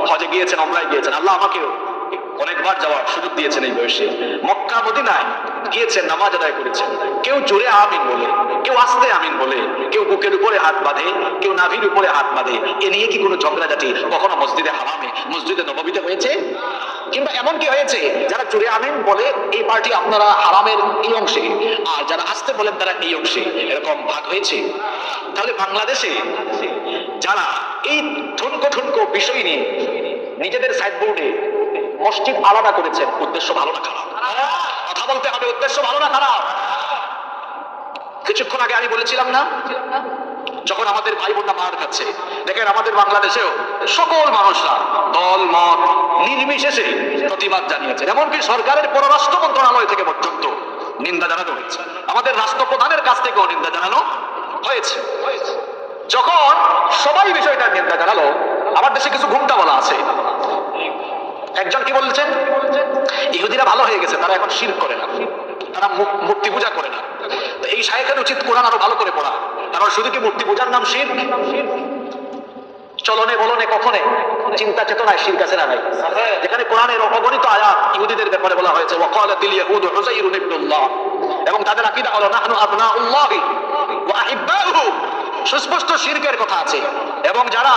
হজে গিয়েছেন, ওমরায় গিয়েছেন, আল্লাহ আমাকেও অনেকবার যাওয়ার সুযোগ দিয়েছেন এই বয়সে। মক্কা মদিনায় গিয়েছেন, নামাজ আদায় করেছেন। কেউ জোরে আমিন বলে, কেউ আস্তে আমিন বলে, কেউ বুকের উপরে হাত বাঁধে, কেউ নাভির উপরে হাত বাঁধে। এ নিয়ে কি কোনো ঝগড়াঝাটি কখনো মসজিদে হারামে, মসজিদে নববীতে হয়েছে? কিংবা এমন কি হয়েছে যারা জোরে আমিন বলে এই পার্টি আপনারা হারামের এই অংশে, আর যারা আস্তে বলেন তারা এই অংশে, এরকম ভাগ হয়েছে? তাহলে বাংলাদেশে যারা এই ঠুনকো ঠুনকো বিষয় নিয়ে নিজেদের সাইডবোর্ডে মসজিদ আলাদা করেছেন, উদ্দেশ্য ভালো না খারাপ? কথা বলতে হবে, উদ্দেশ্য ভালো না খারাপ? কিছুক্ষণ আগে আমি বলেছিলাম না, যখন আমাদের ভাই বোনরা মার খাচ্ছে, দেখেন আমাদের বাংলাদেশেও সকল মানুষরা দল মত নির্বিশেষে প্রতিবাদ জানিয়েছে। এমনকি সরকারের পররাষ্ট্র মন্ত্রণালয় থেকে পর্যন্ত নিন্দা জানানো হয়েছে, আমাদের রাষ্ট্রপ্রধানের কাছ থেকেও নিন্দা জানানো হয়েছে। যখন সবাই বিষয়টা নিন্দা জানালো, আমার দেশে কিছু ঘুমটা বলা আছে। একজন কি বলছেন, ইহুদিরা ভালো হয়ে গেছে, তারা এখন শিরক করে না, তারা মূর্তি পূজা করে না। তো এই শায়েখের উচিত কোরআন আরো ভালো করে পড়া, কারণ শুধু কি মূর্তি পূজার নাম শিরক? চলনে বলনে কখনে চিন্তা চেতনায় শিরক আছে না নাই? যেখানে কোরআনের অগণিত আয়াত ইহুদিদের ব্যাপারে বলা হয়েছে, ওয়াকালাতিল ইয়াহুদু উযাইরুন ইবনুল্লাহ, এবং তাদের আকীদা হলো নাহনু আবনাউল্লাহি ওয়া আহিব্বাউহু, সুস্পষ্ট শিরকের কথা আছে। এবং যারা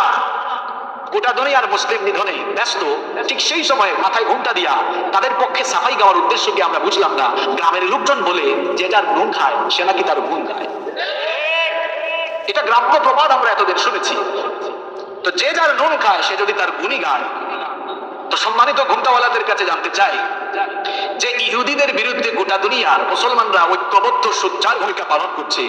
গোটা দুনিয়ার মুসলিম নিধনে ব্যস্ত, ঠিক সেই সময় মাথায় ঘুমটা দিয়া তাদের পক্ষে সাফাই গাওয়ার উদ্দেশ্য কি আমরা বুঝলাম না। গ্রামের লোকজন বলে যে যার নুন খায় সে নাকি তার গুণ গায়। এটা গ্রাম্য প্রবাদ আমরা এতদিন শুনেছি। তো যে যার নুন খায় সে যদি তার গুণই গায়, তো সম্মানিত ঘুমটাওয়ালাদের কাছে জানতে চাই যে ইহুদিদের বিরুদ্ধে গোটা দুনিয়ার মুসলমানরা ঐক্যবদ্ধ সোচ্চার ভূমিকা পালন করছে,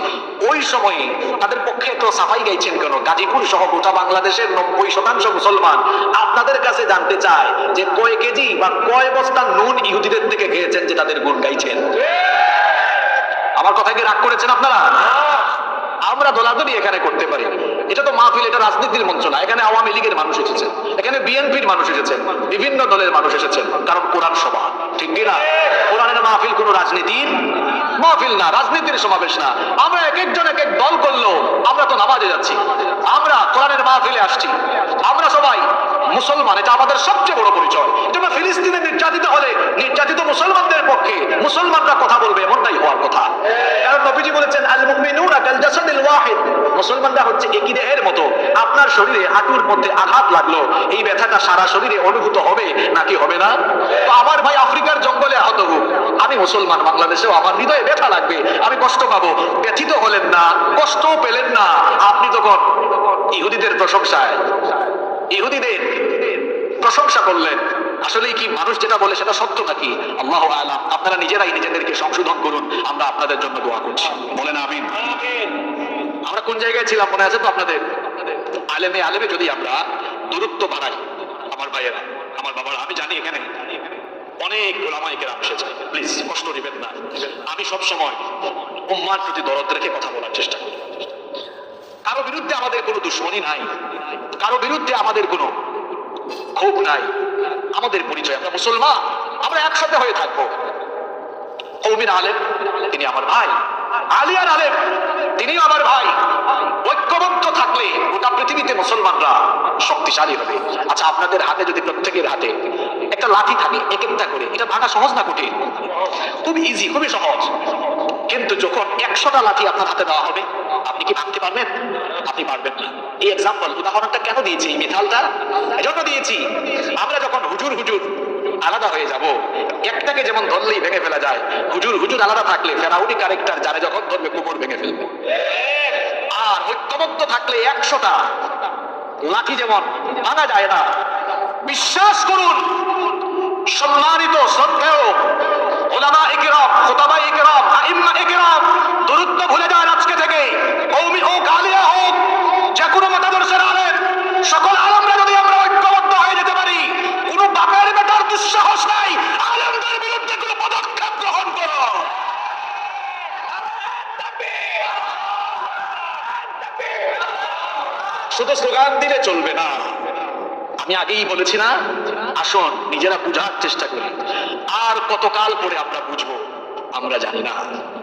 ওই সময়ে তাদের পক্ষে তো সাফাই গাইছেন কেন? গাজীপুর সহ গোটা বাংলাদেশের 90% মুসলমান আপনাদের কাছে জানতে চায় যে কয় কেজি বা কয় বস্তা নুন ইহুদিদের থেকে খেয়েছেন যে তাদের গুণ গাইছেন? আমার কথা কি রাগ করেছেন আপনারা? আমরা দোলাদলি এখানে করতে পারি, এটা তো মাহফিল, এটা রাজনীতির মঞ্চ না। এখানে আওয়ামী লীগের মানুষ এসেছেন, এখানে বিএনপির মানুষ এসেছেন, বিভিন্ন দলের মানুষ এসেছেন, কারণ কোরআন সভা, ঠিক কিনা? কোরআনের মাহফিল কোনো রাজনীতির মাহফিল না, রাজনীতির সমাবেশ না। আমরা এক একজন এক এক দল করলো, আমরা তো নামাজে যাচ্ছি, আমরা কোরআনের মাহফিলে আসছি, আমরা সবাই মুসলমান, এটা আমাদের সবচেয়ে বড় পরিচয়। এটা ফিলিস্তিনে নির্যাতিত হলে নির্যাতিত মুসলমানদের পক্ষে মুসলমানরা কথা বলবে, এমনটাই হওয়ার কথা। কারণ নবীজি বলেছেন, আল মুমিনুনা কাল জাসাদিল ওয়াহিদ, মুসলমানরা হচ্ছে একই দেহের মতো। আপনার শরীরে হাঁটুর মধ্যে আঘাত লাগলো, এই ব্যথাটা সারা শরীরে অনুভূত হবে নাকি হবে না? তো আমার ভাই আফ্রিকার জঙ্গলে আহত হোক, আমি মুসলমান, বাংলাদেশেও আমার হৃদয়ে ব্যথা লাগবে, আমি কষ্ট পাবো। ব্যথিত হলেন না, কষ্ট পেলেন না, আপনি তখন ইহুদিদের প্রশংসায়, ইহুদিদের প্রশংসা করলেন। আসলে কি মানুষ যেটা বলে সেটা সত্য নাকি? আল্লাহু আ'লাম। আপনারা নিজেরাই নিজেদেরকে সংশোধন করুন, আমরা আপনাদের জন্য দোয়া করছি, বলেন আমিন। আমরা কোন জায়গায় ছিলাম মনে আছে তো আপনাদের? আলেমে আলেমে যদি আমরা দূরত্ব বাড়াই, আমার ভাইয়েরা, আমার বাবার, আমি জানি এখানে অনেক ওলামায়ে কেরাম এসেছে, প্লিজ কষ্ট নেবেন না। আমি সব সময় উম্মার প্রতি দরদ রেখে কথা বলার চেষ্টা করি। কারো বিরুদ্ধে আমাদের কোনো দুশ্মনী নাই, কারো বিরুদ্ধে আমাদের কোনো ক্ষোভ নাই। আমাদের পরিচয় আমরা মুসলমান, আমরা একসাথে হয়ে থাকবো। কওমির আলেম তিনি আমার ভাই, আলিয়ার আলেম তিনিও আমার ভাই। ঐক্যবদ্ধ থাকলে গোটা পৃথিবীতে মুসলমানরা শক্তিশালী হবে। আচ্ছা, আপনাদের হাতে যদি প্রত্যেকের হাতে একটা লাঠি থাকে, এক একটা করে, এটা ভাঙা সহজ না কঠিন? খুব ইজি, খুবই সহজ। কিন্তু যখন 100টা লাঠি আপনার হাতে দেওয়া হবে, আপনি কি ভাঙতে পারবেন? আপনি পারবেন না। এই এক্সাম্পল, উদাহরণটা কেন দিয়েছি, এই মিথালটা এজন্য দিয়েছি, আমরা যখন হুজুর হুজুর আলাদা হয়ে যাব, একটাকে যেমন ধরলেই ভেঙে ফেলা যায়, হুজুর হুজুর আলাদা থাকলে ফেরাউনি ক্যারেক্টার যারে যখন ধরবে কোমর ভেঙে ফেলবে। আর ঐক্যবদ্ধ থাকলে 100টা লাঠি যেমন ভাঙা যায় না। বিশ্বাস করুন সম্মানিত শ্রদ্ধেয় উলামায়ে কিরাম, খুতাবায়ে কিরাম, আইম্মায়ে কিরাম, দূরত্ব ভুলে যান আজকে থেকে। কওমি হোক, আলিয়া হোক, যে কোনো মতাদর্শের আলেম, সকল আলেমরা যদি আমরা ঐক্যবদ্ধ হয়ে যেতে পারি, কোনো বাপের বেটার দুঃসাহস নাই আলেমদের বিরুদ্ধে কোনো পদক্ষেপ গ্রহণ করো। শুধু স্লোগান দিলে চলবে না। আমি আগেই বলেছি না, আসুন নিজেরা বুঝার চেষ্টা করি। আর কতকাল পরে আমরা বুঝবো আমরা জানি না।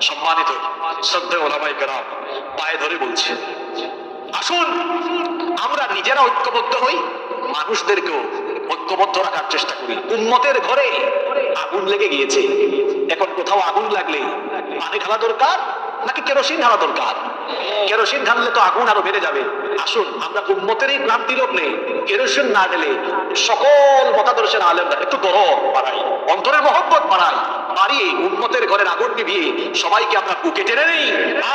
সম্মানিত শ্রদ্ধেয় ওলামায়ে কেরাম, পায়ে ধরে বলছি, আসুন আমরা নিজেরা ঐক্যবদ্ধ হই, মানুষদেরকেও ঐক্যবদ্ধ রাখার চেষ্টা করি। উম্মতের ঘরে আগুন লেগে গিয়েছে, এখন কোথাও আগুন লাগলে পানি ঢালা দরকার নাকি কেরোসিন ঢালা দরকার? কেরোসিন ঢাললে তো আগুন আরো বেড়ে যাবে। আসুন আমরা উম্মতেরই ক্লান্তি লগ্নে কেরোসিন না ঢেলে সকল মতাদর্শের আলেমরা একটু দরদ বাড়াই, অন্তরের মহব্বত বাড়াই, বাড়িয়ে উম্মতের ঘরের আগুন নিভিয়ে সবাইকে আমরা বুকে টেনে নেই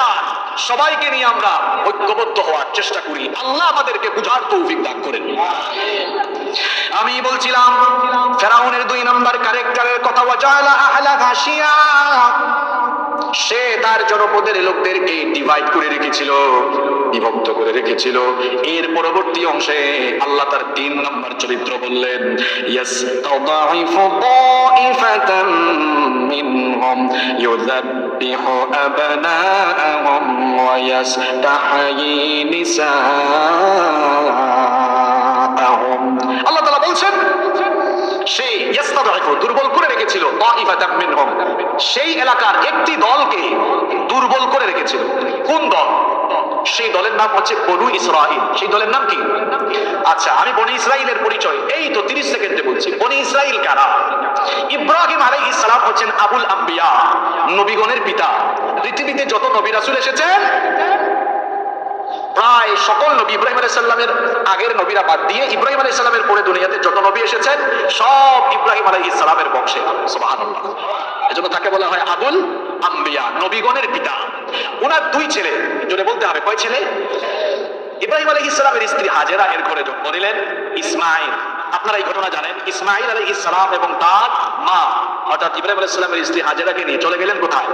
আর সবাইকে নিয়ে আমরা ঐক্যবদ্ধ হওয়ার চেষ্টা করি। আল্লাহ আমাদেরকে বুঝার তৌফিক দান করেন। আমি বলছিলাম ফেরাউনের 2 নম্বর ক্যারেক্টারের কথা, ওয়াজালা আহলা গাশিয়া, সে তার জনপদের লোকদেরকে ডিভাইড করে রেখেছিল, বিভক্ত করে রেখেছিল। এর পরবর্তী অংশে আল্লাহ তার 3 নম্বর চরিত্র বললেন, ইয়াস্তাদাইফু তাইফাতাম মিনহুম ইউযাব্বিহু আবনাআহুম ওয়া ইয়াস্তাহয়ী নিসাআহুম। আল্লাহ তাআলা বলছেন সে ইয়াস্তাদাইফু দুর্বল করে রেখেছিল তাইফাতাম মিনহুম, সেই এলাকার একটি দলকে দুর্বল করে রেখেছিল। কোন দল? সেই দলের নাম হচ্ছে বনু ইসরাইল। সেই দলের নাম কি? আচ্ছা, আমি বনি ইসরাইলের পরিচয় এই তো 30 সেকেন্ডে বলছি। বনি ইসরাইল কারা? ইব্রাহিম আলাইহিস সালাম হচ্ছেন আবুল আম্বিয়া, নবীগণের পিতা। পৃথিবীতে যত নবী রাসূল এসেছেন প্রায় সকল নবী, ইব্রাহিম আলাইহিস সালামের আগের নবীরা বাদ দিয়ে ইব্রাহিম আলাইহিস সালামের পরে দুনিয়াতে যত নবী এসেছেন সব ইব্রাহিম আলাইহিস সালামের বংশে। সুবহানাল্লাহ। এজন্য তাকে বলা হয় আবুল আম্বিয়া, নবীগণের পিতা। ওনার 2 ছেলে, জোরে বলতে হবে, কয় ছেলে? ইব্রাহিম আলাইহিস সালামের স্ত্রী হাজেরা এর ঘরে জন্ম নিলেন ইসমাঈল। আপনারা এই ঘটনা জানেন। ইসমাঈল আলাইহিস সালাম এবং তার মা অর্থাৎ ইব্রাহিম আলাইহিস সালামের স্ত্রী হাজেরাকে নিয়ে চলে গেলেন কোথায়?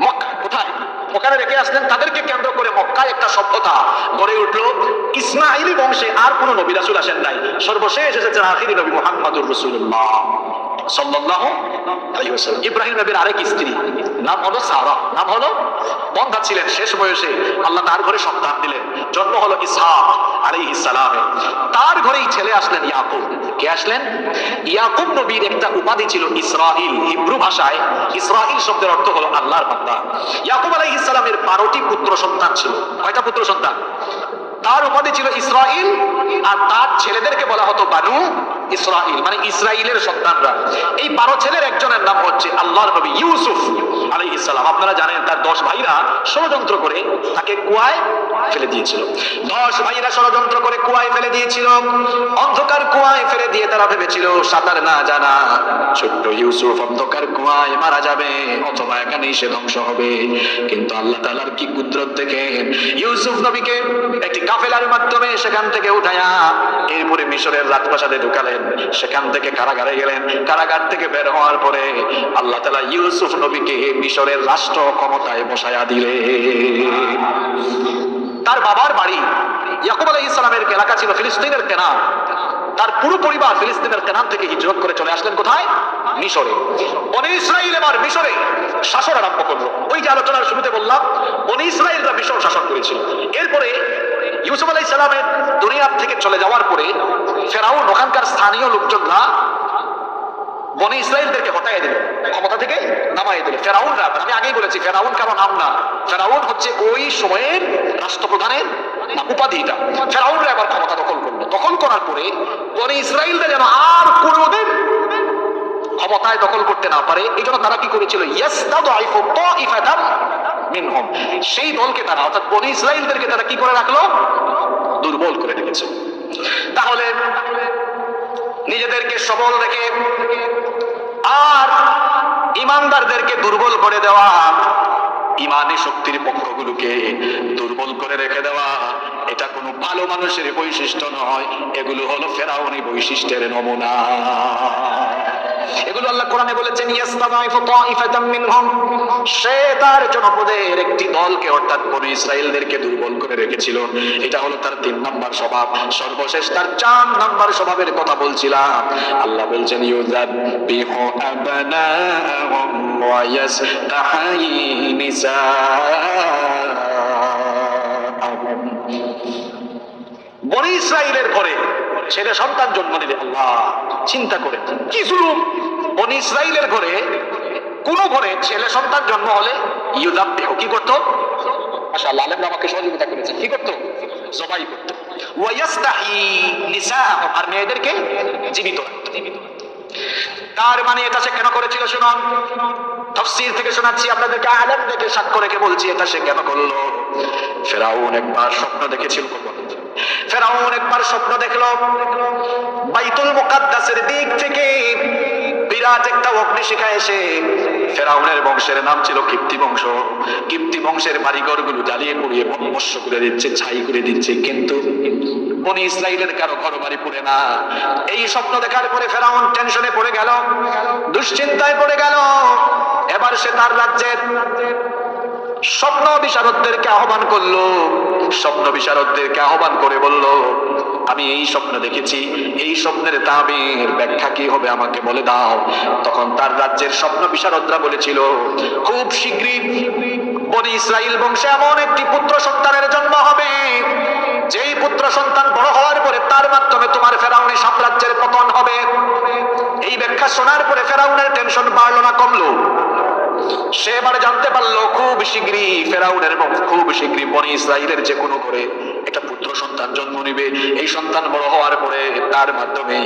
মক্কা। কোথায়? ওখানে রেখে আসলেন। তাদেরকে কেন্দ্র করে মক্কায় একটা সভ্যতা গড়ে উঠলো। ইসমাঈলি বংশে আর কোনো নবী রাসূল আসেন নাই। সর্বশেষ এসেছেন আখিরি নবী মুহাম্মদুর রাসূলুল্লাহ সাল্লাল্লাহু আলাইহি ওয়াসাল্লাম। ইব্রাহিম নবীর আরেক স্ত্রী নাম হলো সারা। নাম হলো, বন্ধা ছিলেন, শেষ বয়সে আল্লাহ তার ঘরে সন্তান দিলেন, জন্ম হলো ইসহাক আলাইহিস সালাম। তার ঘরেই ছেলে আসলেন ইয়াকুব। কে আসলেন? ইয়াকুব নবীর একটা উপাধি ছিল ইসরাইল। হিব্রু ভাষায় ইসরাইল শব্দের অর্থ হলো আল্লাহর বান্দা। ইয়াকুব আলাইহিস সালামের 12টি পুত্র সন্তান ছিল। কয়টা পুত্র সন্তান? তার উপাধি ছিল ইসরাইল, আর তার ছেলেদেরকে বলা হতো বানু ইসরাইল, মানে ইসরাইলের সন্তানরা। এই 12 ছেলের একজনের নাম হচ্ছে আল্লাহর নবী ইউসুফ আলাইহিস সালাম। আপনারা জানেন তার 10 ভাইরা ষড়যন্ত্র করে তাকে কুয়ায় ফেলে দিয়েছিল। 10 ভাইরা ষড়যন্ত্র করে কুয়ায় ফেলে দিয়েছিল। অন্ধকার কুয়ায় ফেলে দিয়ে তারা ভেবেছিল সাঁতার না জানা ছোট্ট ইউসুফ অন্ধকার কুয়ায় মারা যাবে অথবা এখানেই সে ধ্বংস হবে। কিন্তু আল্লাহ তাআলার কি কুদরত দেখেন, ইউসুফ নবীকে একটি কাফেলার মাধ্যমে সেখান থেকে উঠায়া এরপরে মিশরের রাজপ্রাসাদে ঢুকালেন। সেখান থেকে কারাগারে গেলেন। কারাগার থেকে বের হওয়ার পরে আল্লাহ তাআলা ইউসুফ নবীকে মিশরের রাষ্ট্র ক্ষমতায় বসায়া দিলেন। তার বাবার বাড়ি ইয়াকুব আলাইহিস সালামের এলাকা ছিল ফিলিস্তিনের কেনান। তার পুরো পরিবার ফিলিস্তিনের কেনান থেকে হিজরত করে চলে আসলেন কোথায়? মিশরে। বনি ইসরাইল এবার মিশরে শাসন আরম্ভ করলো। ওই যে আলোচনার শুরুতে বললাম বনি ইসরাইলরা মিশর শাসন করেছিল। এরপরে ইউসুফ আলাইহিস সালামের দুনিয়া থেকে চলে যাওয়ার পরে ফেরাউন ওখানকার স্থানীয় লোকজনরা বনি ইসরাইলদেরকে হটাইয়ে দিল, ক্ষমতা থেকে নামাইয়ে দিল। ফেরাউনরা, আমি আগেই বলেছি ফেরাউন কারো নাম না, ফেরাউন হচ্ছে ওই সময়ের রাষ্ট্রপ্রধানের উপাধিটা। ফেরাউনরা এবার ক্ষমতা দখল করলো। দখল করার পরে বনি ইসরাইলরা যেন আর কোনোদিন ক্ষমতায় দখল করতে না পারে এই জন্য তারা কি করেছিল, ইয়াস্তাদাইফু তাইফাতাম মিনহুম, সেই দলকে তারা অর্থাৎ বনি ইসরাইলদেরকে তারা কি করে রাখলো? দুর্বল করে রেখেছে। তাহলে নিজেদেরকে সবল রেখে আর ইমানদারদেরকে দুর্বল করে দেওয়া, ইমানি শক্তির পক্ষগুলোকে দুর্বল করে রেখে দেওয়া, এটা কোনো ভালো মানুষের বৈশিষ্ট্য নয়। এগুলো হলো ফেরাউনি বৈশিষ্ট্যের নমুনা। এগুলো আল্লাহ কোরআনে বলেছেন ইয়াস্তাদাইফু তাইফাতাম মিনহুম, সে তার জনপদের একটি দলকে অর্থাৎ বনি ইসরাইলদেরকে দুর্বল করে রেখেছিল। এটা হলো তার 3 নম্বর স্বভাব। সর্বশেষ তার 4 নম্বর স্বভাবের কথা বলছিলাম। আল্লাহ বলছেন ইউযাব্বিহু আবনাআহুম ওয়া ইয়াস্তাহয়ী নিসাআহুম। বনি ইসরাইলের ঘরে ছেলে সন্তান জন্ম নিলে আল্লাহ চিন্তা করে কি জুলুম। বনি ইসরাইলের ঘরে কোন ঘরে ছেলে সন্তান জন্ম হলে ইউযাব্বিহু কি করতো? মাশাআল্লাহ, আলেমরা আমাকে সহযোগিতা করেছেন। কি করতো? জবাই করত। ওয়াইয়াস্তাহি নিসাআহুম, আর মেয়েদেরকে জীবিত রাখত। তার মানে এটা সে কেন করেছিল শুনুন, তাফসীর থেকে শোনাচ্ছি আপনাদেরকে, আলেম থেকে সাক্ষ্য রেখে বলছি এটা সে কেন করলো। ফেরাউন একবার স্বপ্ন দেখেছিল, ফেরাউন একবার স্বপ্ন দেখলো বাইতুল মুকাদ্দাসের দিক থেকে বিরাট একটা অগ্নিশিখা এসে, ফেরাউনের বংশের নাম ছিল কিপ্তি বংশ, কিপ্তি বংশের বাড়িঘর গুলো জ্বালিয়ে পুড়িয়ে ভস্ম করে দিচ্ছে, ছাই করে দিচ্ছে, কিন্তু বনি ইসরাইলের কারো ঘর বাড়ি পুড়ে না। এই স্বপ্ন দেখার পরে ফেরাউন টেনশনে পড়ে গেল, দুশ্চিন্তায় পড়ে গেল। এবার সে তার রাজ্যের স্বপ্ন বিশারদদেরকে আহ্বান করলো, স্বপ্ন বিশারদদেরকে আহ্বান করে বলল, আমি এই স্বপ্ন দেখেছি, এই স্বপ্নের তাবির ব্যাখ্যা কি হবে আমাকে বলে দাও। তখন তার রাজ্যের স্বপ্ন বিশারদরা বলেছিল, খুব শীঘ্রই বনি ইসরাইল বংশে এমন একটি পুত্র সন্তানের জন্ম হবে, যেই পুত্র সন্তান বড় হওয়ার পরে তার মাধ্যমে তোমার ফেরাউনি সাম্রাজ্যের পতন হবে। এই ব্যাখ্যা শোনার পরে ফেরাউনের টেনশন বাড়লো না কমলো। সে এবার জানতে পারলো খুব শীঘ্রই ফেরাউনের এবং খুব শীঘ্রই বনি ইসরাইলের যে কোনো করে একটা পুত্র সন্তান জন্ম নিবে। এই সন্তান বড় হওয়ার পরে তার মাধ্যমে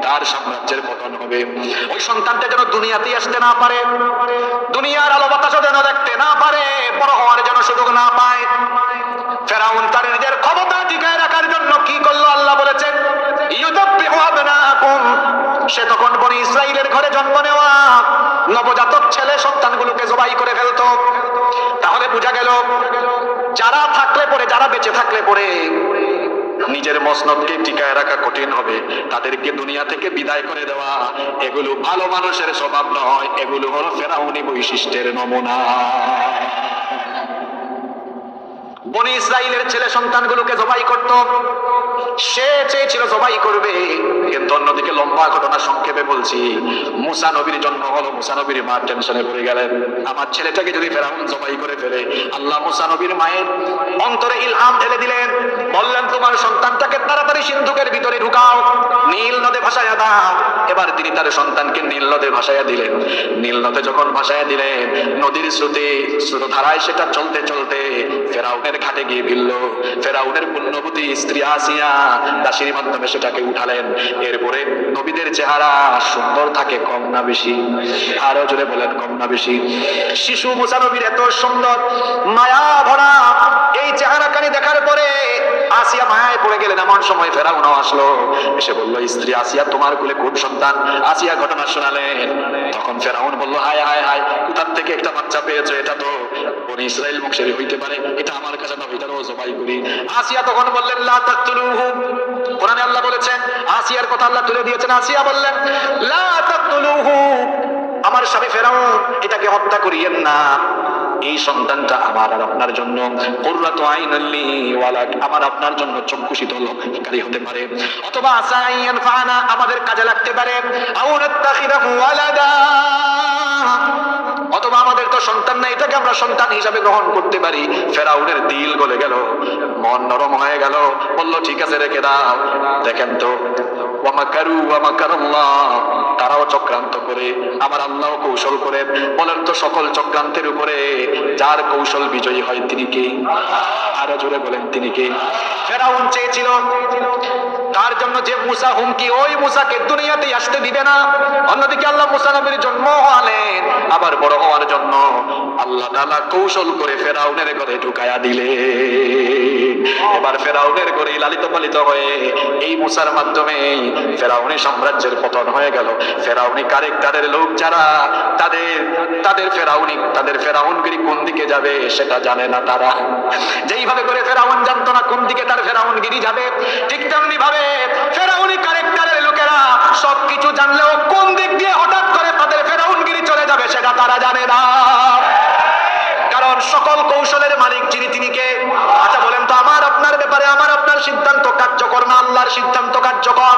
তার সাম্রাজ্যের পতন হবে। ওই সন্তানটা যেন দুনিয়াতেই আসতে না পারে, দুনিয়ার আলো বাতাসও যেন দেখতে না পারে, বড় হওয়ার যেন সুযোগ না পায়। ফেরাউন তার নিজের ক্ষমতা টিকায় রাখার জন্য কি করলো আল্লাহ বলেছেন, ইউযাব্বিহু আবনাকুম, সে তখন বনি ইসরাইলের ঘরে জন্ম নেওয়া নবজাতক ছেলে সন্তানগুলোকে জবাই করে ফেলতো। তাহলে বোঝা গেল যারা থাকলে পরে, যারা বেঁচে থাকলে পরে নিজের মসনদকে টিকায় রাখা কঠিন হবে, তাদেরকে দুনিয়া থেকে বিদায় করে দেওয়া, এগুলো ভালো মানুষের স্বভাব নয়, এগুলো হলো ফেরাউনি বৈশিষ্ট্যের নমুনা। বনি ইসরাইলের ছেলে সন্তানগুলোকে জবাই করত, সে চেয়েছিল জবাই করবে, কিন্তু অন্যদিকে লম্বা ঘটনা সংক্ষেপে বলছি, মুসা নবীর জন্ম হলো, মুসা নবীর মা টেনশনে পড়ে গেলেন, আমার ছেলেটাকে যদি ফেরাউন জবাই করে ফেলে। আল্লাহ মুসা নবীর মায়ের অন্তরে ইলহাম ঢেলে দিলেন, বললেন তোমার সন্তানটাকে তাড়াতাড়ি সিন্ধুকের ভিতরে ঢুকাও, নীল নদে ভাসাইয়া দাও। এবার তিনি তার সন্তানকে নীল নদে ভাসাইয়া দিলেন। নীল নদে যখন ভাসাইয়া দিলেন, নদীর স্রোতধারায় সেটা চলতে চলতে ফেরাউনের ঘাটে গিয়ে ভিড়ল। ফেরাউনের পুণ্যবতী স্ত্রী আসিয়া দাসীর মাধ্যমে সেটাকে উঠালেন। এরপরে নবীদের চেহারা সুন্দর থাকে কম না বেশি? আরো জোরে বলেন, কম না বেশি? শিশু মুসা নবীর এত সুন্দর মায়া ভরা এই চেহারাখানি দেখার পরে আসিয়া মায়ায় পড়ে গেলেন। এমন সময় ফেরাউন আসলো, এসে বলল, স্ত্রী আসিয়া তোমার কোলে কোন সন্তান? আসিয়া ঘটনা শোনালেন। তখন ফেরাউন বলল, হায় হায় হায়, কোথার থেকে একটা বাচ্চা পেয়েছো, এটা তো বনি ইসরাইল বংশের হইতে পারে, এটা আমার কাছে না, এটারও জবাই করি। আসিয়া তখন বললেন, লা তাকতুলুহু, কোরআনে আল্লাহ বলেছেন, আসিয়ার কথা আল্লাহ তুলে দিয়েছেন। আসিয়া বললেন, লা তাকতুলুহু, আমার স্বামী ফেরাউন, এটাকে হত্যা করিয়েন না, এই সন্তানটা আমার আর আপনার জন্য কুররাতু আইনুল লি ওয়া লাক, আমার আপনার জন্য চক্ষু শীতলকারী হতে পারে, অথবা আসা ইয়ানফানা, আমাদের কাজে লাগতে পারে, আও নাত্তাখিদাহু ওয়ালাদা, অথবা আমাদের তো সন্তান নাই, এটাকে আমরা সন্তান হিসাবে গ্রহণ করতে পারি। ফেরাউনের দিল গলে গেল, মন নরম হয়ে গেল, বলল ঠিক আছে রেখে দাও। দেখেন তো, ওয়া মাকারু ওয়া মাকারাল্লাহ, তারাও চক্রান্ত করে, আমার আল্লাহ কৌশল করে। বলেন তো, সকল চক্রান্তের উপরে যার কৌশল বিজয়ী হয় তিনি কে? আরো জোরে বলেন, তিনি কে? ফেরাউন চেয়েছিল তার জন্য যে মুসা হুমকি, ওই মুসাকে দুনিয়াতেই আসতে দিবে না। অন্যদিকে আল্লাহ মুসা নবীর জন্ম হলেন, আবার বড় হওয়ার জন্য আল্লাহ তাআলা কৌশল করে ফেরাউনের ঘরে ঢুকায়া দিলে। এবার ফেরাউনের ঘরে লালিত পালিত হয়ে এই মুসার মাধ্যমে ফেরাউনি সাম্রাজ্যের পতন হয়ে গেল। ফেরাউনি ক্যারেক্টারের লোক যারা, তাদের ফেরাউনগিরি কোন দিকে যাবে সেটা জানে না তারা। যেইভাবে করে ফেরাউন জানতো না কোন দিকে তার ফেরাউনগিরি যাবে, ঠিক তেমনি ভাবে ফেরাউনি ক্যারেক্টারের লোকেরা সবকিছু জানলেও কোন দিক দিয়ে হঠাৎ করে তাদের ফেরাউনগিরি চলে যাবে সেটা তারা জানে না। কারণ সকল কৌশলের মালিক যিনি, তিনি কে? আচ্ছা বলেন তো, আমার আপনার ব্যাপারে আমার আপনার সিদ্ধান্ত কার্যকর না আল্লাহর সিদ্ধান্ত কার্যকর?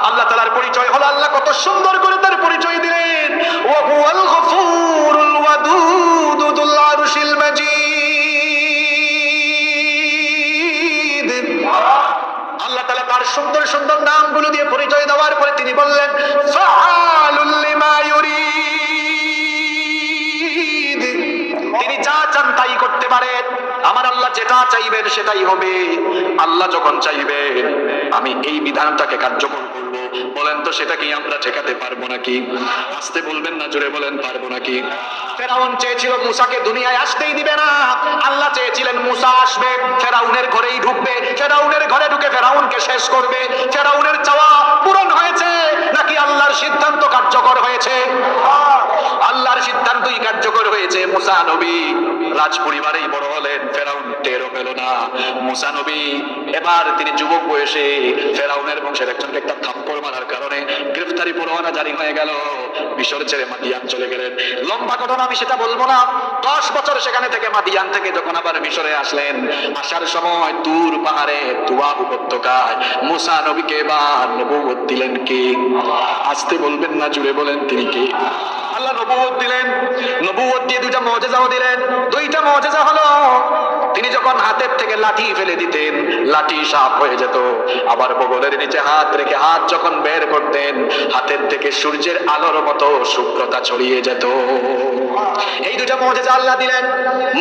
আল্লাহ তাআলার পরিচয় হলো, আল্লাহ কত সুন্দর করে তার পরিচয় দিলেন, ওয়া হুয়াল গফুরুল ওয়াদুদ যুল আরশিল মাজিদ। আল্লাহ তাআলা তার সুন্দর সুন্দর নামগুলো দিয়ে পরিচয় দেওয়ার পরে তিনি বললেন, ফাআলুল লিমা ইউরিদ, তিনি যা চান তাই করতে পারেন। আমার আমার আল্লাহ যেটা চাইবেন সেটাই হবে। আল্লাহ যখন চাইবেন আমি এই বিধানটাকে কার্যকর করব, বলেন তো সেটা কি আমরা ঠেকাতে পারবো নাকি? আসতে বলবেন না, জোরে বলেন পারবো নাকি? ফেরাউন চেয়েছিল মুসাকে দুনিয়ায় আসতেই দিবে না, আল্লাহ চেয়েছিলেন মুসা আসবে, ফেরাউনের ঘরেই ঢুকবে, ফেরাউনের ঘরে ঢুকে ফেরাউনকে শেষ করবে। ফেরাউনের চাওয়া পূরণ হয়েছে নাকি আল্লাহর সিদ্ধান্ত কার্যকর হয়েছে? আল্লাহর সিদ্ধান্তই কার্যকর হয়েছে। মুসা নবী রাজ পরিবারেই বড় হলেন, ফেরাউন টেরও পেল না। মুসা নবী এবার তিনি যুবক বয়সে ফেরাউনের বংশের একজনকে একটা থাপ্পড় মারার কারণে গ্রেফতারি পরোয়ানা জারি হয়ে গেল, মিশর ছেড়ে মাদিয়ান চলে গেলেন। লম্বা ঘটনা, আমি সেটা বলবো না। 10 বছর সেখানে থেকে মাদিয়ান থেকে যখন আবার মিশরে আসলেন, আসার সময় তুর পাহাড়ে তুয়া উপত্যকায় মুসা নবীকে এবার নবুয়ত দিলেন কে? আসতে বলবেন না, জুড়ে বলেন তিনি কে? আল্লাহ নবুয়ত দিলেন। নবুয়ত দিয়ে দুইটা মুজিজাও দিলেন। দুইটা মুজিজা হলো, তিনি যখন হাতের থেকে লাঠি ফেলে দিতেন লাঠি সাপ হয়ে যেত, আবার বগলের নিচে হাত রেখে হাত যখন বের করতেন হাতের থেকে সূর্যের আলোর মতো শুভ্রতা ছড়িয়ে যেত। এই দুইটা মুজিজা আল্লাহ দিলেন।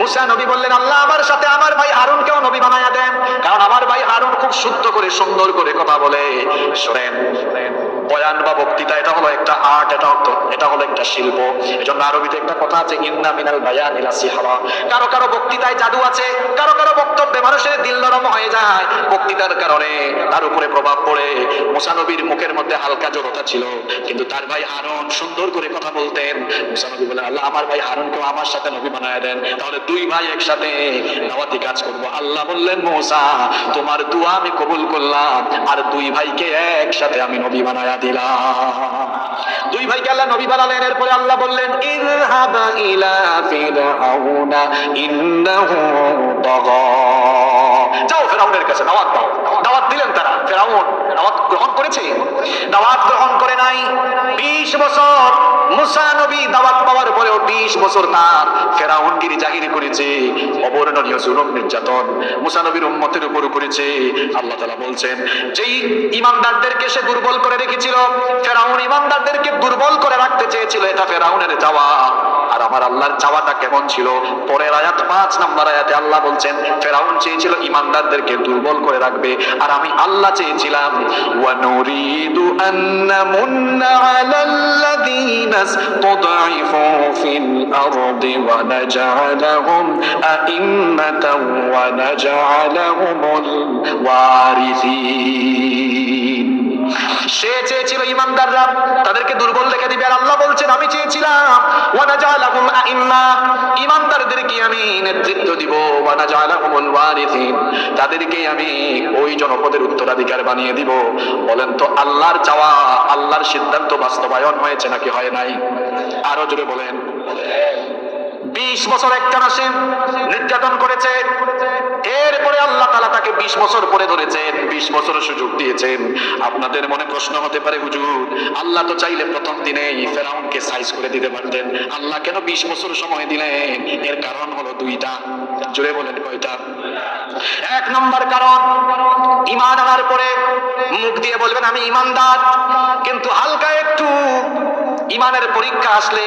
মুসা নবী বললেন, আল্লাহ আমার সাথে আমার ভাই হারুনকেও নবী বানায়া দেন, কারণ আমার ভাই হারুন খুব শুদ্ধ করে সুন্দর করে কথা বলে। শোনেন, বয়ান বা বক্তৃতা এটা হলো একটা আর্ট, এটা হলো একটা শিল্প। এজন্য আরবিতে একটা কথা আছে, ইন্না মিনাল বায়ানি লা সিহরা। কারো কারো বক্তৃতায় জাদু আছে, কারো কারো বক্তব্যে মানুষের দিল নরম হয়ে যায়, বক্তৃতার কারণে তার উপরে প্রভাব পড়ে। মুসা নবীর মুখের মধ্যে হালকা জড়তা ছিল, কিন্তু তার ভাই হারুন সুন্দর করে কথা বলতেন। মুসা নবী বলেন, আল্লাহ আমার ভাই হারুনকেও আমার সাথে নবী বানায় দেন, তাহলে দুই ভাই একসাথে দাওয়াতি কাজ করব। আল্লাহ বললেন, মুসা তোমার দোয়া আমি কবুল করলাম, আর দুই ভাইকে একসাথে আমি নবী বানায়া দিলাম। দুই ভাইকে আল্লাহ নবী বানালেন। এরপরে আল্লাহ বললেন, ইযহাবা ইলা ফিরআউনা ইন্নাহু তাগা। যাও ফেরাউনের কাছে দাওয়াত দাও। দাওয়াত দিলেন তারা। ফেরাউন দাওয়াত গ্রহণ করেছে? দাওয়াত গ্রহণ করে নাই। 20 বছর মুসা নবী দাওয়াত পাওয়ার পরেও 20 বছর তার ফেরাউনগিরি জাহির করেছে, অবর্ণনীয় জুলুম নির্যাতন মুসা নবীর উম্মতের উপর করেছে। আল্লাহ তাআলা বলছেন, যেই ঈমানদারদেরকে সে দুর্বল করে রেখেছিল, ফেরাউন ঈমানদারদেরকে দুর্বল করে রাখতে চেয়েছিল, এটা ফেরাউনের চাওয়া। আর আমার আল্লাহর চাওয়াটা কেমন ছিল? পরের আয়াত 5 নম্বর আয়াতে আল্লাহ বলছেন, ফেরাউন চেয়েছিল ঈমানদারদেরকে দুর্বল করে রাখবে, আর আমি আল্লাহ চেয়েছিলাম ওয়া নুরিদু আন নামুন্না আলাল্লাযীনা ইসতুদঈফু ফিল আরদি ওয়া নাজআলাহুম আইম্মাতাও ওয়া নাজআলাহুমুল ওয়ারিসিন। সে চেয়েছিল ঈমানদাররা তাদেরকে দুর্বল রেখে দিবে, আর আল্লাহ বলছেন আমি চেয়েছিলাম ওয়া নাজআলাহুম আইম্মা, ঈমানদারদেরকে আমি নেতৃত্ব দিব, ওয়া নাজআলাহুমুল ওয়ারিসিন, তাদেরকে আমি ওই জনপদের উত্তরাধিকার বানিয়ে দিব। বলেন তো আল্লাহর চাওয়া, আল্লাহর সিদ্ধান্ত বাস্তবায়ন হয়েছে নাকি হয় নাই? আরো জোরে বলেন। 20 বছর একটানা সে নির্যাতন করেছে। এরপরে আল্লাহ তাআলা তাকে 20 বছর পরে ধরেছেন, 20 বছর সুযোগ দিয়েছেন। আপনাদের মনে প্রশ্ন হতে পারে, হুজুর আল্লাহ তো চাইলে প্রথম দিনেই ফেরাউনকে সাইজ করে দিতে পারতেন, আল্লাহ কেন 20 বছর সময় দিলেন? এর কারণ হলো দুইটা। জোরে বলেন কয়টা? 1 নম্বর কারণ, ঈমান আনার পরে মুখ দিয়ে বলবেন আমি ঈমানদার, কিন্তু হালকা একটু ঈমানের পরীক্ষা আসলে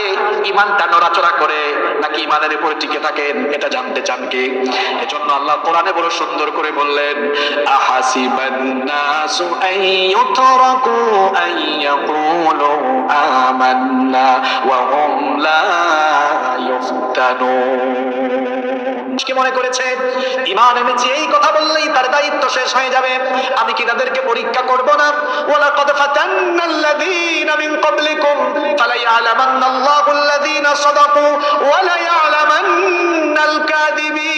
ঈমানটা নড়াচড়া করে নাকি ঈমানের উপর টিকে থাকেন, এটা জানতে চান কি? এজন্য আল্লাহ কোরআনে বড় সুন্দর করে বললেন, আহাসিবান নাসু আইয়ুতরাকু আইয়াকুলু আমান্না ওয়া হুম লা ইফতানুন। কি মনে করেছে ঈমান এনেছি এই কথা বললেই তার দায়িত্ব শেষ হয়ে যাবে? আমি কি তাদেরকে পরীক্ষা করব না? ওয়ালাকাদ ফাতান্নাল্লাযীনা মিন ক্বাবলিকুম ফালায়ালামান্নাল্লাহুল্লাযীনা সাদাকু ওয়া লায়ালামান্নাল কাযিবিন।